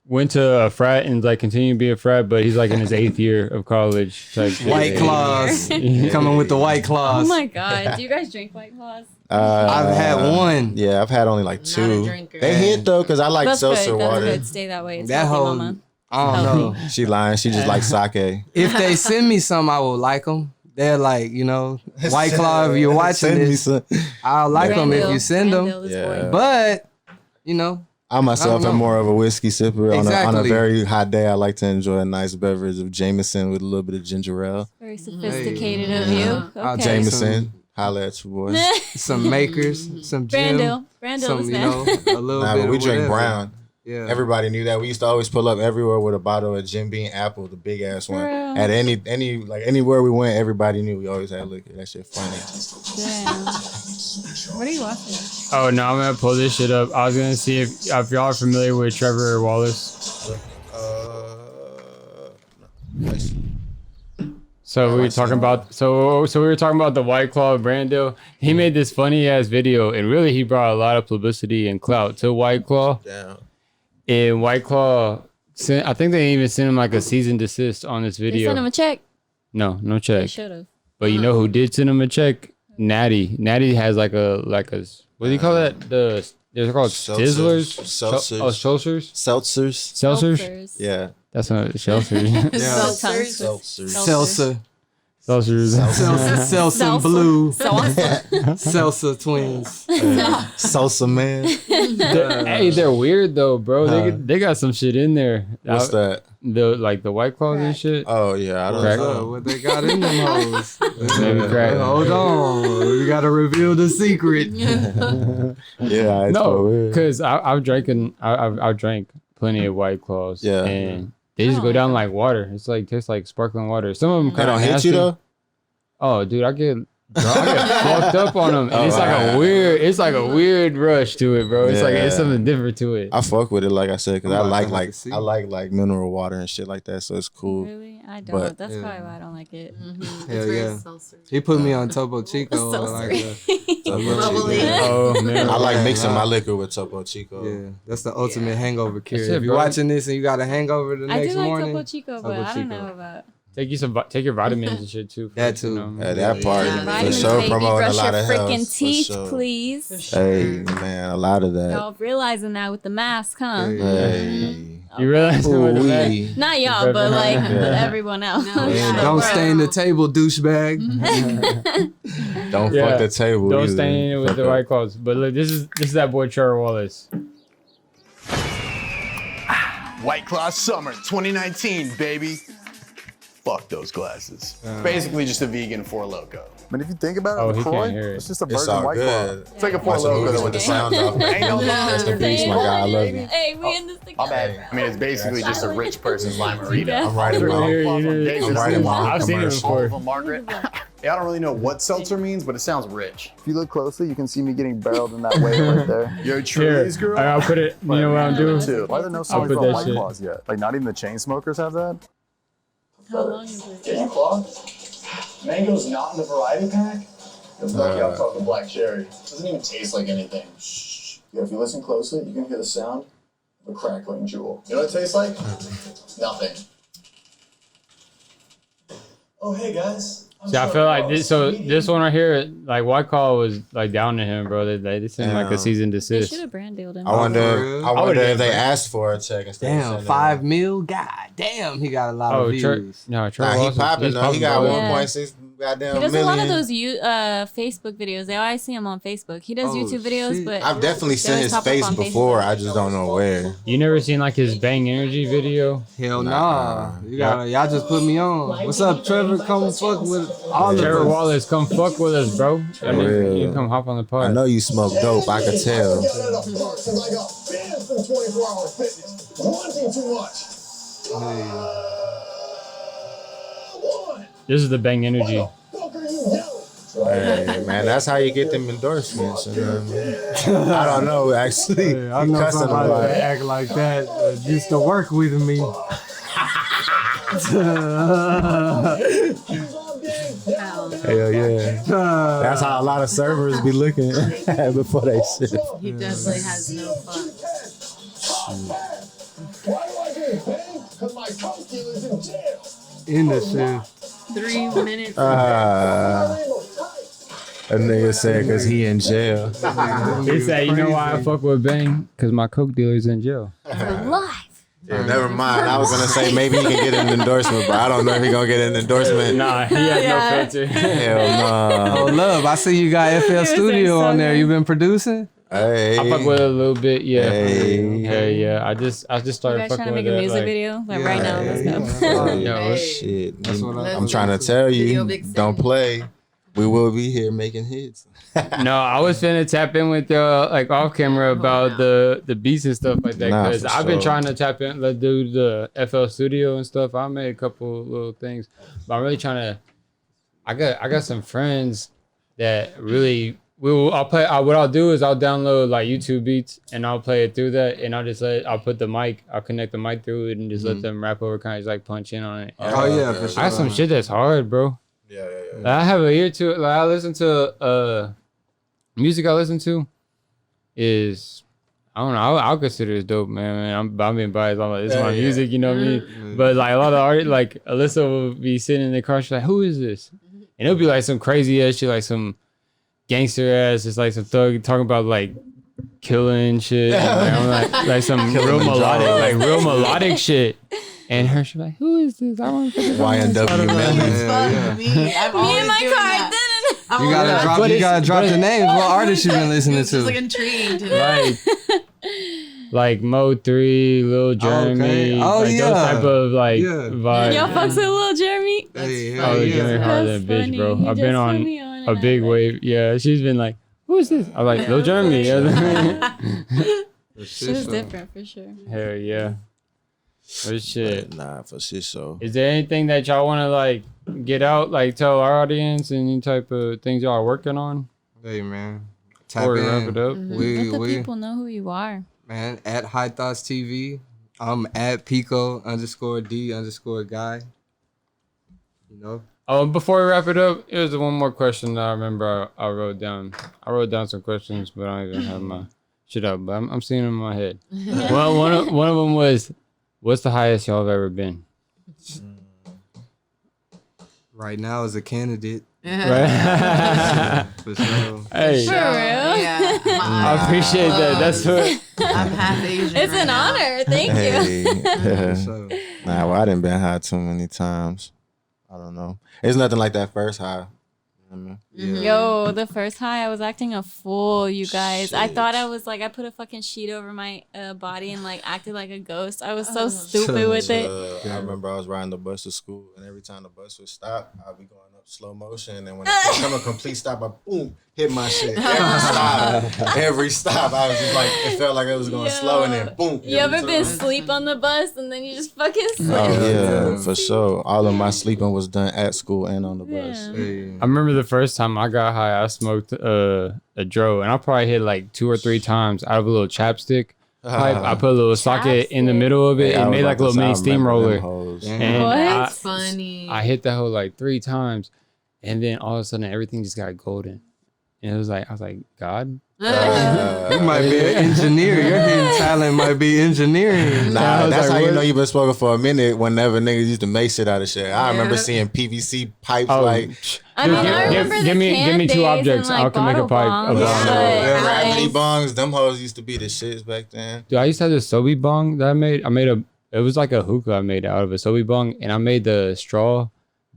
went to a frat and like continued to be a frat, but he's like in his 8th year of college. Type shit. White Claws coming with the White Oh Claws. my god. Do you guys drink White Claws? I've had one. Yeah, I've had only like Not a 2. drinker. They hit though, cause I like That's seltzer good. That's water. good. Stay that way. It's That healthy, whole, mama. I don't know. She lying. She just like sake. If they send me some, I will like them. They're like, you know, White Claw. If you're watching Send me this, some. I'll like them if Brandel. you send them. Brandel is Yeah. boy. But you know, I myself I don't am know. more of a whiskey sipper. On a Exactly. very hot day, I like to enjoy a nice beverage of Jameson with a little bit of ginger ale. Very sophisticated of you. I'll Okay. take Jameson, holla at you boys. some makers, some gin, Brandel some, is you man. know, a little Nah, bit. but we of drink whatever. brown. Yeah. Everybody knew that. We used to always pull up everywhere with a bottle of Jim Beam Apple, the big ass one. real? At any like anywhere we went, everybody knew we always had liquor. That shit funny. Damn. What are you watching? Oh no, I'm gonna pull this shit up. I was gonna see if y'all are familiar with Trevor Wallace. So we were talking about so we were talking about the White Claw brand deal. He made this funny ass video, and really he brought a lot of publicity and clout to White Claw. Damn. And White Claw, I think they even sent him like a cease and desist on this They video. sent him a check. No They check. should have. But you know who did send him a check? Natty. Natty has like a what do you call that? They're called Seltzers. Stizzlers. Seltzers. Oh, Seltzers. Seltzers. Seltzers. Seltzers. Yeah. That's not Seltzers. Yeah. Seltzers. Seltzers. Seltzer. Seltzers. Seltzer Blue. Salsa. Seltzer twins. Salsa man. Hey, they're weird though, bro. They got some shit in there. What's that? The White Claws and shit. Oh yeah, I don't Crack. know. What they got in them hoes? Maybe crack. Hold on, we gotta reveal the secret. Yeah, it's so No, weird. because I've drank plenty of White Claws. Yeah. And they just go down like water. It's like tastes like sparkling water. Some of them They kind of don't hit you though. Oh, dude, I get fucked up on them. And it's like a weird rush to it, bro. It's like it's something different to it. I fuck with it, like I said, because I I'm about like to see. I like mineral water and shit like that, so it's cool. Really? I don't. But- That's probably why I don't like it. It's Hell very yeah. seltzer. He put me on Topo Chico. Bubbly. Oh man, I like Yeah, mixing nah. my liquor with Topo Chico. Yeah, that's the ultimate hangover cure. That's it, If you're bro. watching this and you got a hangover the I next do like morning, Topo Chico, but Topo I don't Chico. know about. take your vitamins and shit too. That too. Yeah, that part Yeah, for Vitamins, sure baby. promoting a Brush lot your of freaking health. teeth, for sure. please. Hey man, a lot of that. Y'all realizing that with the mask, huh? Hey. Hey. You realize what the fact- Ooh-wee. Not y'all, but like Yeah. everyone else. No, And yeah. don't Bro. stain the table, douchebag. Don't Yeah. fuck the table. Don't either. stay in it with Fuck the up. White Claws. But look, this is that boy Trevor Wallace. White Claw Summer 2019, baby. Fuck those glasses. Basically just a vegan Four Loko. But if you think about it, Oh, he LaCroix, can't hear it. it's just a It's virgin all White Claw. good. It's like a Four Watching Loko. movies with the sound off. Ain't no Rest in peace, my guy. I love you. Hey, we in this together. My bad. I mean, it's basically just a rich person's limerita. I'm writing my I'm writing my own I've seen it commercial. All of before. them, Margaret. Yeah, I don't really know what seltzer means, but it sounds rich. If you look closely, you can see me getting barreled in that way right there. Yo, Here, Truly's girl. I'll put it. You know what I'm doing? Too. Why are there no I'll songs put about that White shit. Claws yet? Like, not even the chain smokers have that? How long is it? Get you claw? Mango's not in the variety pack? It's lucky I'm fucking black cherry. Doesn't even taste like anything. Shh. Yeah, if you listen closely, you can hear the sound of a crackling jewel. You know what it tastes like? Nothing. Oh, hey guys. See, I feel like this one right here, like White Claw was like down to him, bro. They seemed like a Damn. season They desist. should have brand dealed him. I wonder would've if they been- asked for a check instead of Damn, sending 5 mil? God damn, he got a lot Oh, of views. no, Trevor Nah, he Wallace, popping he's though. He got bro. Yeah. 1.6 goddamn He does million. a lot of those Facebook videos. They always see him on Facebook. He does Oh, YouTube videos, shit. but I've definitely they seen always his pop up face on before. Facebook. I just don't know where. You never seen like his Bang Energy video? Hell Nah. nah. You gotta, y'all just put me on. What's up, Trevor? Come fuck with all of Trevor us. Wallace, come fuck with us, bro. I mean, real. you come hop on the I pod. know you smoke dope. I could tell. I got banned from 24-hour fitness. Wanting too much. One. This is the Bang Energy. Fuck are you yelling? Hey, man, that's how you get them endorsements. You know what I mean? I don't know, actually. Hey, I He know cussing a somebody lot. that act like that used to work with me. Hell yeah. That's how a lot of servers be looking before they shit. He definitely has no fun. Why do I get banned? Because my coke dealer's in jail. In the shit. 3 minutes. A nigga said because he in jail. He said, you know why I fuck with Bang? Because my coke dealer's in jail. Live. Yeah, never mind. I was gonna say maybe he can get an endorsement, but I don't know if he gonna get an endorsement. Nah, he has Yeah. no filter. Hell Oh, no. love, I see you got FL Studio on there. You been producing? Hey. I fuck with it a little bit, yeah. Hey. Hell yeah. I just You started guys trying fucking to with make a it. music like, video? Like Yeah, right now, yeah, let's yeah. go. Yo, Hey. Shit. That's what I'm trying to tell Video you, Vixen. don't play. We will be here making hits. No, I was finna tap in with like off camera about the beats and stuff like that, Nah, because for I've been sure. trying to tap in, let's do the FL Studio and stuff. I made a couple little things, but I'm really trying to. I got some friends that really I'll play. What I'll do is I'll download like YouTube beats and I'll play it through that, and I'll put the mic, I'll connect the mic through it and just let them rap over, kind of just like punch in on it. Oh, yeah, for sure. I got some shit that's hard, bro. Yeah. Like, I have a ear to it. Like I listen to music I listen to is I don't know. I'll consider it dope, man. I'm being biased. I'm like, this is my music, you know what I mean? But like a lot of artists, like Alyssa will be sitting in the car, she's like, "Who is this?" And it'll be like some crazy ass shit, like some gangster ass, just like some thug talking about like killing shit. And, like, I'm like some real melodic shit. And her, she's like, who is this? I want to YNW Melly. Me and my car. You gotta drop the names. What artists you been listening to? Just like intrigued. To like Mo3, Lil Jeremy. Oh, like yeah. those type of like vibes. Y'all fucks with Lil Jeremy? Hey, Oh, Lil Jeremy hard than That's bitch, bro. funny. I've He been just on put me on a and big I wave. Yeah, she's been like, who is this? I'm like, Lil Jeremy. She was different for sure. Hell yeah. For shit. Nah, for shit show. Is there anything that y'all want to like get out, like tell our audience any type of things y'all are working on? Hey man, tap Before we in. wrap it up. Let the people know who you are. Man, at HighThoughtsTV. I'm at Pico_D_guy. You know. Oh, before we wrap it up, here's one more question that I remember I wrote down. I wrote down some questions, but I don't even have my shit up. But I'm seeing them in my head. Well, one of them was, what's the highest y'all have ever been? Right now as a candidate. Right? For sure. Hey, For real? Yeah. I appreciate that. That's what. I'm half Asian. It's an honor. Thank you. For sure. Nah, well, I didn't been high too many times. I don't know. It's nothing like that first high. You know what I mean? Yo, the first high, I was acting a fool, you guys. I thought I was like, I put a fucking sheet over my body and like acted like a ghost. I was so stupid with it. I remember I was riding the bus to school, and every time the bus would stop, I'd be going up slow motion, and when it come a complete stop, I boom, hit my shit. Every stop, I was just like, it felt like it was going slow, and then boom. You ever been asleep on the bus and then you just fucking sleep? Oh yeah, for sure. All of my sleeping was done at school and on the bus. Hey. I remember the first time I got high, I smoked a dro, and I probably hit like 2 or 3 times out of a little chapstick pipe. I put a little socket in the middle of it and made like a little mini steamroller. And What? Funny. I hit that hole like 3 times, and then all of a sudden everything just got golden. And it was like, I was like, God? You might be an engineer. Your hidden talent might be engineering. Nah, that's like, how you what? know you been smoking for a minute. Whenever niggas used to make shit out of shit, I remember seeing PVC pipes like. I mean, I remember give me the can 2 days objects. and, like, I can make a pipe. bottle A bongs. bong. Yeah. Gravity bongs, them hoes used to be the shits back then. Dude, I used to have this Sobe bong that I made. It was like a hookah I made out of a Sobe bong, and I made the straw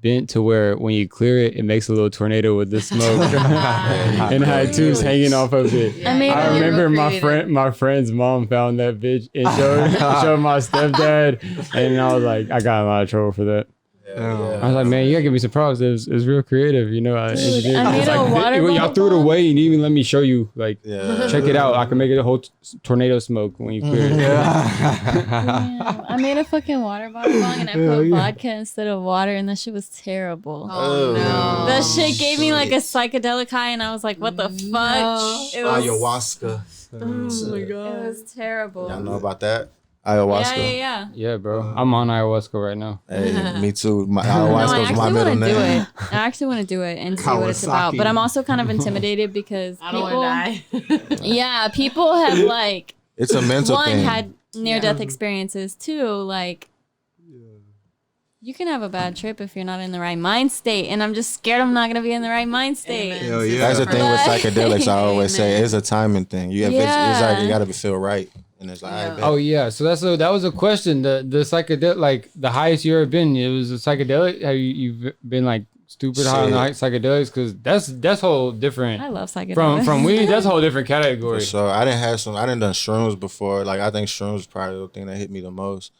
bent to where when you clear it, it makes a little tornado with the smoke. And had tubes hanging off of it. I remember my friend's mom found that bitch and showed my stepdad, and I was like, I got in a lot of trouble for that. I was like, man, you gotta give me some props. It was real creative, you know. I made a water y'all threw it bottle away and you even let me show you, like, check it out. I can make it a whole tornado smoke when you clear it. Yeah. I made a fucking water bottle bong and I put vodka instead of water, and that shit was terrible. Oh no. That shit gave me like a psychedelic high, and I was like, what the fuck? It was, Ayahuasca. Oh my it god. was terrible. Y'all know about that? Ayahuasca. Yeah. Yeah, bro. I'm on ayahuasca right now. Hey, me too. My No, ayahuasca was my middle do name. it. I actually want to do it and see what it's about. But I'm also kind of intimidated because I don't want to die. yeah, people have like It's a mental thing. had near-death experiences too. Like, you can have a bad trip if you're not in the right mind state, and I'm just scared I'm not gonna be in the right mind state. Hell yeah. That's the thing with But- psychedelics. I always say it's a timing thing. It's like you Yeah. gotta feel right, and it's like, I bet. Oh yeah, so that was a question. The psychedelic, like the highest you ever been, it was a psychedelic. Have you've been like stupid high on the psychedelics? Because that's whole different. I love psychedelics. From weed. That's a whole different category. So I didn't done shrooms before. Like I think shrooms was probably the thing that hit me the most.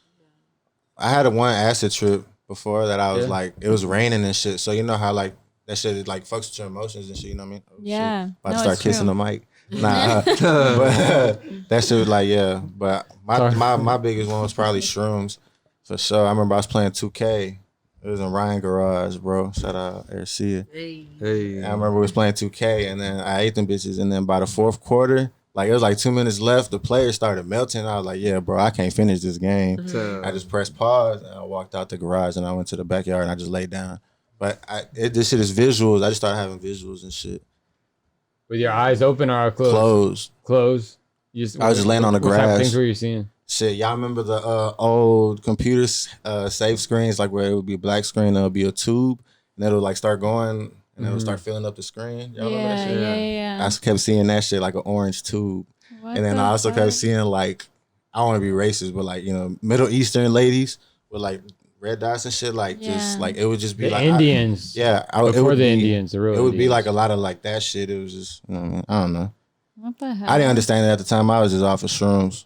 I had one acid trip before that I was like, it was raining and shit. So you know how like that shit is like fucks with your emotions and shit. You know what I mean? Oh, Yeah. shit. About to No, start it's kissing true. the mic. Nah, but that shit was like, yeah. But my biggest one was probably shrooms for sure. I remember I was playing 2K. It was in Ryan Garage, bro. Shout out Ercia. Hey. I remember we was playing 2K, and then I ate them bitches, and then by the 4th quarter, like it was like 2 minutes left, the players started melting. I was like, yeah, bro, I can't finish this game. I just pressed pause, and I walked out the garage, and I went to the backyard, and I just laid down. But this shit is visuals. I just started having visuals and shit. With your eyes open or closed? Closed. I was just laying on the what type of grass. things were you seeing? Shit, y'all remember the old computers save screens, like where it would be a black screen, and it would be a tube, and it'll like start going, and it'll start filling up the screen. Y'all remember that shit? Yeah. I kept seeing that shit like an orange tube. What And then the I also fuck? kept seeing like, I don't want to be racist, but like, you know, Middle Eastern ladies with like red dots and shit, like just Yeah. like it would just be The like Indians. Before the Indians, the real it would be Indians. like a lot of like that shit. It was just I don't know. What the hell? I didn't understand it at the time. I was just off of shrooms.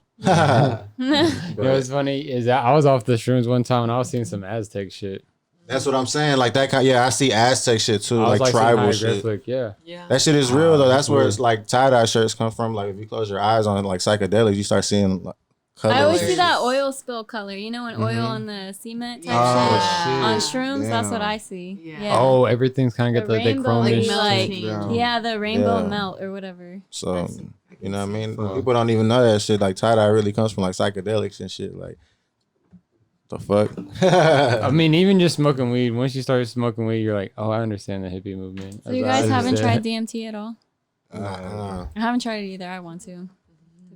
You know what's funny is that I was off the shrooms one time and I was seeing some Aztec shit. That's what I'm saying. Like that kind. Yeah, I see Aztec shit too, I was like some tribal shit. hieroglyphic, yeah. That shit is real though. That's where weird. it's like tie-dye shirts come from. Like if you close your eyes on like psychedelics, you start seeing like colors. I always see that oil spill color. You know, when oil on the cement type shit on shrooms. That's what I see. Yeah. Oh, everything's kind of got the rainbow, chromish. like the rainbow Yeah. melt or whatever. So you know what I mean? People don't even know that shit. Like tie-dye really comes from like psychedelics and shit. Like the fuck? I mean, even just smoking weed. Once you start smoking weed, you're like, oh, I understand the hippie movement. So you guys haven't tried DMT at all? Nah. I haven't tried it either. I want to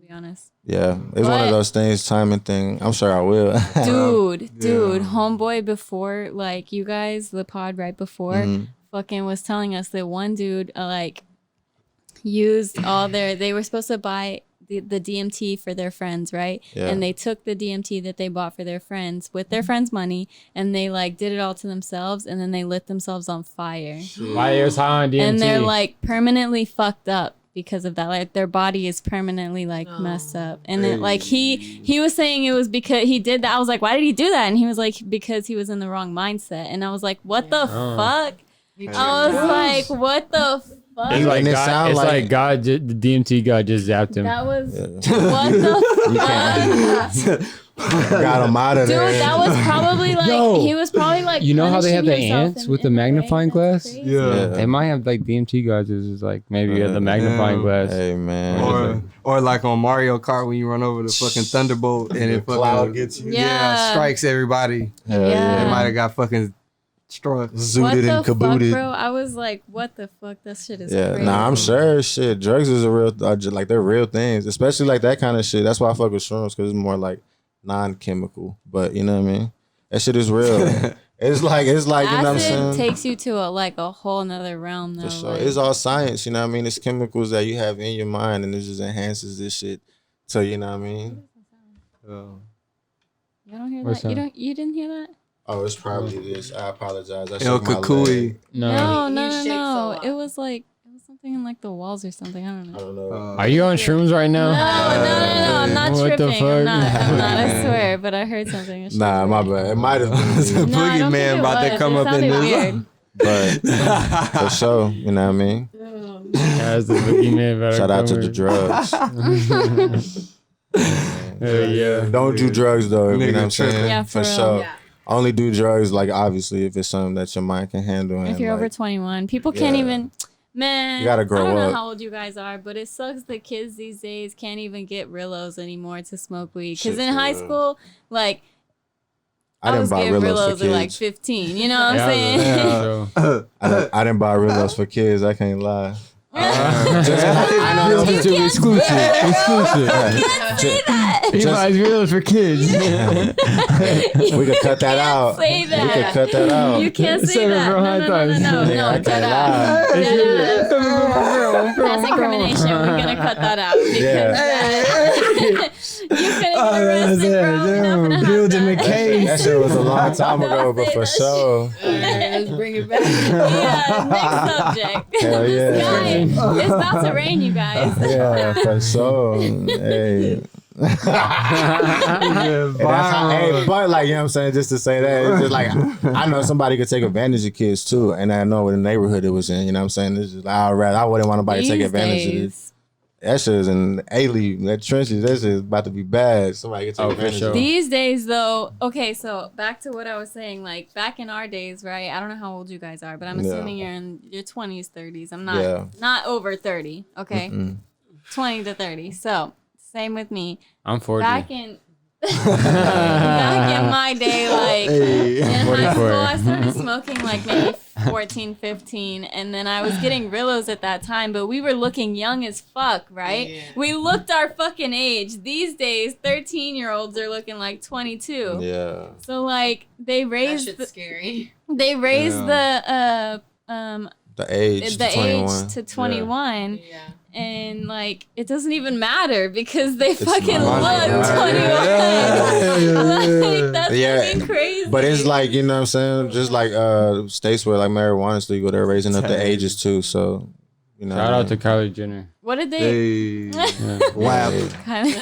be honest. Yeah, it's one of those things, timing thing. I'm sure I will. Dude, homeboy before, like you guys, the pod right before, fucking was telling us that one dude like used all they were supposed to buy the DMT for their friends, right? Yeah. And they took the DMT that they bought for their friends with their friends' money, and they like did it all to themselves, and then they lit themselves on fire. Why it was high on DMT? And they're like permanently fucked up because of that. Like their body is permanently like messed up. And then like he was saying it was because he did that. I was like, why did he do that? And he was like, because he was in the wrong mindset. And I was like, what the fuck? I was like, what the fuck? It's like God, it's like God, the DMT God just zapped him. That was what the fuck? Got him out of there. Dude, that was probably like he was probably like. You know how they have the punishing himself ants in- with the in a way magnifying that's glass? crazy. Yeah. They might have like DMT gods is like maybe the magnifying glass. Hey man. Or like on Mario Kart when you run over the fucking thunderbolt and it cloud fucking gets you. Yeah. strikes everybody. Hell They yeah. might have got fucking struck. What Zooted the and fuck, kabooted. bro? I was like, what the fuck? That shit is Yeah, crazy. nah, I'm sure shit. Drugs is a real, like they're real things, especially like that kind of shit. That's why I fuck with shrooms because it's more like non-chemical. But you know what I mean? That shit is real. it's like you know what I'm Acid saying? takes you to a whole nother realm though. For sure. like- It's all science, you know what I mean? It's chemicals that you have in your mind and it just enhances this shit. So you know what I mean? You don't hear What's that? that? You didn't hear that? Oh, it's probably this. I apologize. I El shook my Kukui. leg. No. It was something in like the walls or something. I don't know. I don't know. Are you on shrooms right now? No, I'm not What the tripping. I'm fuck? not. I swear, but I heard something. It's Nah, my bad. It might have been. No, I don't think it was. It sounded weird. But for sure, you know what I mean? That's the boogeyman better Shout out to come the here. drugs. Yeah. Don't do drugs though, you know what I'm saying? Yeah, for real. sure. Yeah. Only do drugs like obviously if it's something that your mind can handle. If and, you're like, over 21, people can't yeah. even. Man, You gotta grow I don't know up. how old you guys are, but it sucks that kids these days can't even get Rillos anymore to smoke weed. Because Shit, in high for real. school, like, I didn't was buy getting Rillos Rillos for at like kids. 15. You know what I'm saying? I didn't buy Rillos for kids. I can't lie. YouTube exclusive. He buys Rillos for kids. We could cut that out. Say that. We could cut that out. You can't say Save it that. for No, Yeah, I cut can't out. lie. That's incrimination. We're gonna cut that out because you couldn't get arrested, bro. Building the case. That shit was a long time ago, but for sure. Let's bring it back. Next subject. Hell yeah. Guys, it's about to rain, you guys. Yeah, for sure. Hey. And that's how, hey, but like, you know what I'm saying, just to say that, it's just like, I know somebody could take advantage of kids too, and I know what the neighborhood it was in, you know what I'm saying? It's just like, I wouldn't want nobody to take These advantage of days. this. That shit is in A-League, that trenches, that shit is about to be bad. Somebody could take advantage of it. These days, though, okay, so back to what I was saying, like back in our days, right? I don't know how old you guys are, but I'm Yeah. assuming you're in your 20s, 30s. I'm Yeah. not over 30, okay? Mm-mm. 20 to 30. So same with me. I'm 40. Back in my day, like Hey. in high 44. school, I started smoking like maybe 14, 15, and then I was getting Rillos at that time, but we were looking young as fuck, right? Yeah. We looked our fucking age. These days, 13-year-olds are looking like 22. Yeah. So like they That raised shit's scary. they raised the The age the to 21. age to 21. Yeah. and like it doesn't even matter because they It's fucking not. look 21. Like, that's fucking crazy. But it's like, you know what I'm saying? Just like states where like marijuana's legal, they're raising up the ages too. So, you know. Shout out to Kylie Jenner. What did they? Wow. Okay.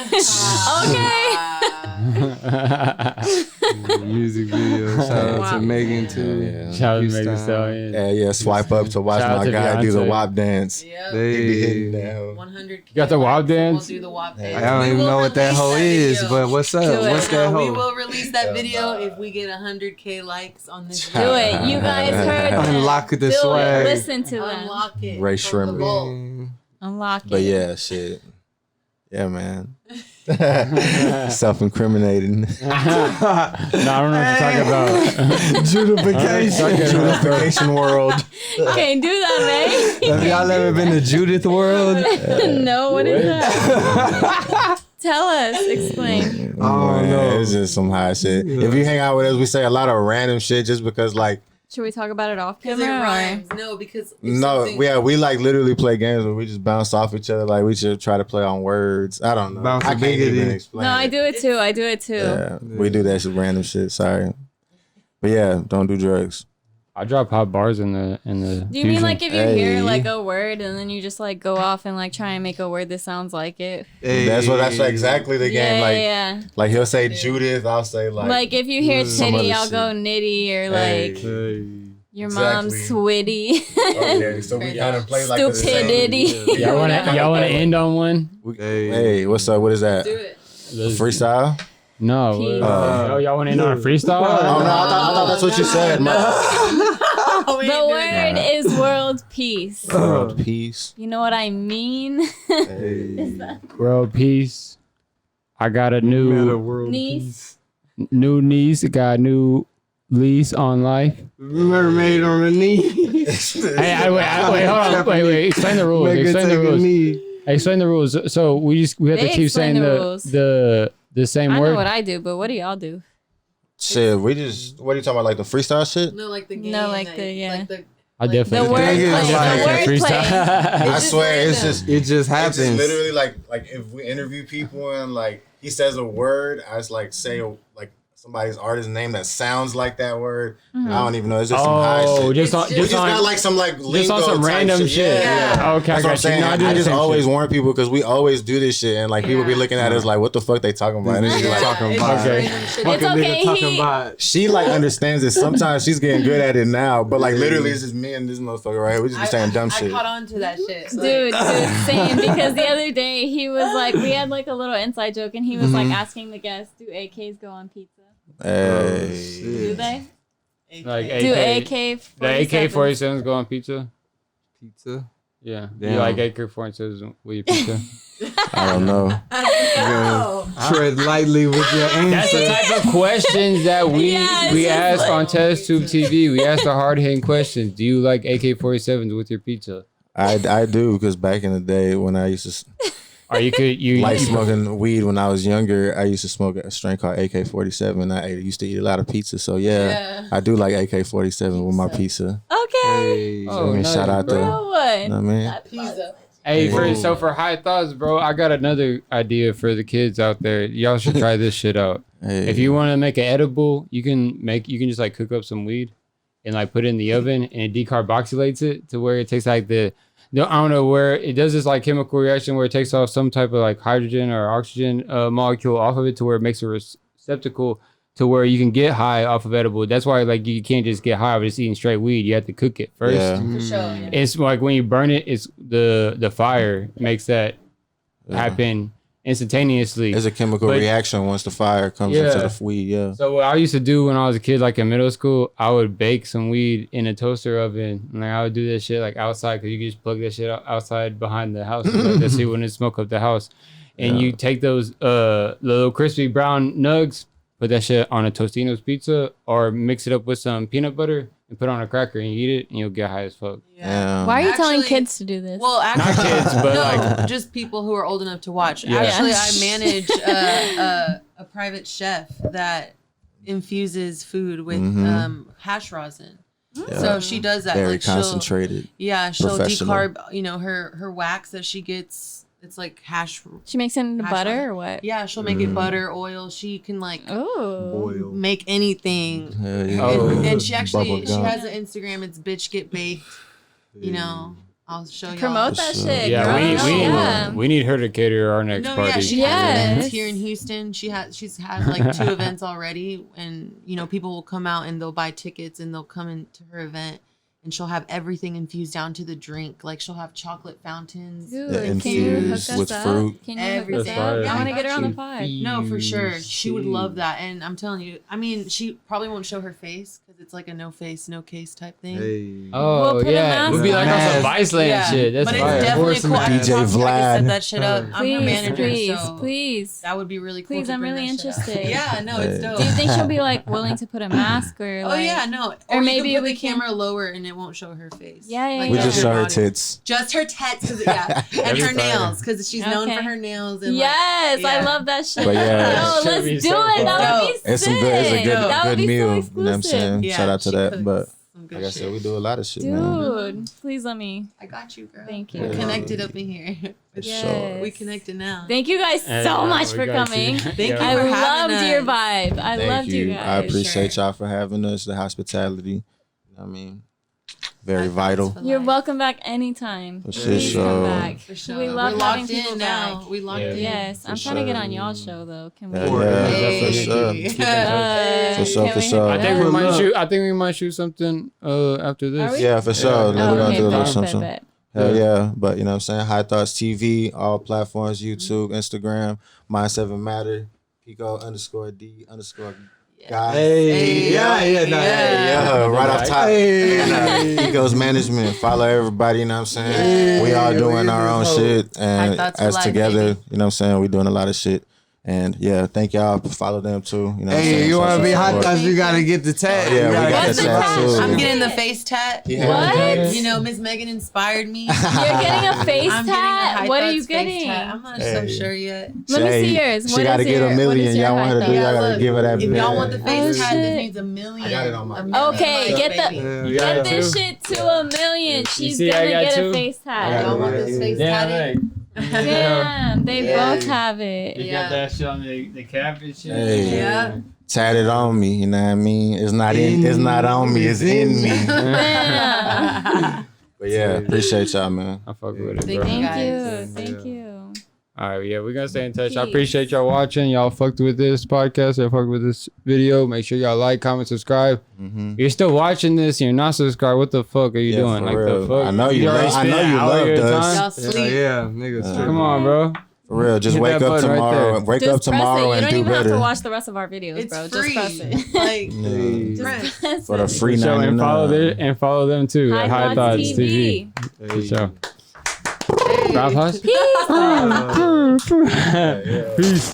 Music video. Shout out to Megan too. Shout out to Megan Stallion. Yeah, swipe up to watch Shout out my to guy do the Beyonce. WAP dance. Yep. He be hitting that hoe. 100K. You got the WAP dance? We'll do the WAP dance. I don't even know what that hoe is, but what's up? What's that We hoe? will release that video if we get 100K likes on this Do video. it. You guys heard that. Unlock the Do swag. it. Listen to them. Unlock it. Ray from the Shrimmer. vault. Unlock it. But yeah, shit. Yeah, man. Self-incriminating. No, I don't know what you're talking about. Judification world. Can't do that, man. Have y'all ever been to Judith World? No, what is that? Tell us. Explain. Oh no, it's just some high shit. If you hang out with us, we say a lot of random shit just because like. Should we talk about it off Because it camera? rhymes. No, because No, we like literally play games where we just bounce off each other. Like we should try to play on words. I don't know. Bounce I can't even explain. No, I it. do it too. I do it too. Yeah, we do that shit, random shit. Sorry, but yeah, don't do drugs. I drop hot bars in the. Do you fusion. mean like if you hear Hey. like a word and then you just like go off and like try and make a word that sounds like it? That's exactly the game. Like, yeah. like he'll say Judith, I'll say like Like if you hear some titty, other I'll shit. go nitty or like your mom's switty. Okay, so we kind of play like the same. Stupidity. Y'all want to end on one? Hey, what's up? What is that? do it. Freestyle? No. Oh, y'all want to end on a freestyle? Oh no, I thought that's what you said. The word is world peace. World peace. You know what I mean? Is that World peace. I got a new niece? new niece. Got a new lease on life. Mermaid on her knee. Hey, wait, hold on. Wait. Explain the rules. Explain the rules. Explain the rules. So we have They to keep explain saying the rules. the same I word. know what I do, but what do y'all do? Shit, we just what are you talking about? Like the freestyle shit? No, like the game. No, like that- the like the I definitely The word is play. like The word freestyle. play. I swear, it's just It just happens. It's just literally like if we interview people and like he says a word, I just like say like somebody's artist name that sounds like that word. I don't even know. It's just some high shit. just on, we just got like some like lingo just on some type random shit. Yeah. Okay, That's what I'm saying. No, I do the just same always shit. warn people because we always do this shit and like people be looking at us like, what the fuck they talking about? And it's just like, talking about. Okay. It's okay. Talking about. she like understands it. Sometimes she's getting good at it now, but like literally it's just me and this motherfucker right here. We just be saying dumb shit. I caught on to that shit. Dude, same. Because the other day he was like, we had like a little inside joke, and he was like asking the guests, "Do AKs go on pizza? Hey. Do they? Like Do AK, AK? the AK-47s go on pizza. Pizza. Yeah, Damn. you like AK-47s with your pizza? I don't know. Tread lightly with your That's the answer. type of questions that we Yeah, it's we just ask like- on TestTubeTV. We ask the hard hitting questions. Do you like AK-47s with your pizza? I do because back in the day when I used to Or you like smoking weed when I was younger, I used to smoke a strain called AK-47. I used to eat a lot of pizza, so yeah. I do like AK-47 with my pizza. Okay. Oh, I mean, nice, shout out bro. to, Real one. you know what I mean? Pizza. Hey, for high thoughts, bro, I got another idea for the kids out there. Y'all should try this shit out. Hey. If you want to make it edible, you can just like cook up some weed and like put it in the oven and it decarboxylates it to where it takes like I don't know where it does this like chemical reaction where it takes off some type of like hydrogen or oxygen molecule off of it to where it makes a receptacle to where you can get high off of edible. That's why like you can't just get high of just eating straight weed. You have to cook it first. Yeah. For sure. Yeah. It's like when you burn it, it's the fire makes that happen instantaneously. There's a chemical But- reaction once the fire comes into the weed, yeah. So what I used to do when I was a kid, like in middle school, I would bake some weed in a toaster oven. And like I would do this shit like outside because you can just plug that shit outside behind the house. Like that's it when it smoke up the house. And you take those little crispy brown nugs, put that shit on a Tostino's pizza or mix it up with some peanut butter and put it on a cracker and you eat it and you'll get high as fuck. Yeah. Why are you telling Actually- kids to do this? Well, Not actually, kids, but no, like just people who are old enough to watch. Yeah. Actually, I manage a private chef that infuses food with hash rosin. Yeah. So she does that. Very like concentrated. She'll professional. decarb. You know, her wax that she gets. It's like hash. She makes it into butter or what? Yeah, she'll make it butter, oil. She can like boil, make anything. And she actually has an Instagram. It's bitch get baked. You know, I'll show you. Promote that shit. Yeah, we need her to cater our next party. Yeah, she has events here in Houston. She's had like 2 events already, and you know, people will come out and they'll buy tickets and they'll come into her event. And she'll have everything infused down to the drink. Like she'll have chocolate fountains. Infused with fruit. Can you hook us up? I want to get her on the pod. No, for sure. She would love that. And I'm telling you, I mean, she probably won't show her face because it's like a no face, no case type thing. Hey. Oh, yeah. It would be like on some Viceland shit. That's but fire. It's definitely cool. DJ Vlad. I can set that shit up. I'm her manager, please. That would be really cool. Please, I'm really interested. Yeah, no, it's dope. Do you think she'll be like willing to put a mask or like? Oh yeah, no. Or maybe you can put we the camera lower and it won't show her face. Yeah. We just show her tits. Just her tits, and her nails, because she's known for her nails. And I love that shit. But yeah, yo, let's do it. That would be sick. It's some good. It's a good meal. So you know what I'm saying? Yeah, Shout out to that. But like I said, we do a lot of shit, dude, man. please let me. I got you, girl. Thank you. We're connected up in here. Yes. We connected now. Thank you guys so much for coming. Thank you. I for having loved us. your vibe. I Thank loved you guys. I appreciate y'all for having us. The hospitality. You know what I mean? Very vital. You're welcome back anytime. Please come back. For sure. We love We're having locked people in back. now. We locked in. Yes, I'm trying to get on y'all's show though. Can we? For sure. For sure. I think we might shoot. I think we might shoot something after this. Yeah, for sure. We're gonna do a little something. Bet. Hell yeah. But you know what I'm saying? High Thoughts TV, all platforms, YouTube, Instagram, Mind 7 Matter, Pico_D_ guy. Right off top. And Pico's management. Follow everybody, you know what I'm saying? We all doing our own shit. And as together, you know what I'm saying? We doing a lot of shit. And yeah, thank y'all. Follow them too. You know what I'm saying? You want to be Hot Thoughts, you got to get the tat. Yeah, we got the tat too. I'm getting the face tat. What? You know, Miss Megan inspired me. You're getting a face tat? What are you getting? I'm not so sure yet. Let me see yours. She got to get $1 million. Y'all want her to do? Y'all got to give her that. If y'all want the face tat, this needs $1 million. I got it on my. Okay, get this shit to $1 million. She's gonna get a face tat. Y'all want this face tat? Damn, they both have it. You got that shit on the cap and shit. Hey. Yeah. Tatted on me, you know what I mean? It's not on me, it's in me. But yeah, appreciate y'all, man. I fuck with it, bro. Thank you. All right, yeah, we're gonna stay in touch. I appreciate y'all watching. Y'all fucked with this podcast. Y'all fucked with this video. Make sure y'all like, comment, subscribe. You're still watching this and you're not subscribed. What the fuck are you doing? Like real. the fuck? I know you loved us. Y'all sleep. Yeah, niggas. Come on, bro. For real, just Hit wake that up button right tomorrow. there. Wake Just up tomorrow press it. and do You don't even have to better. watch the rest of our videos, It's bro. free. Just press it. Like, Just press For the it. free So, and follow them too at High High Thoughts Thoughts TV. For sure. Rob Huss? Peace. Peace.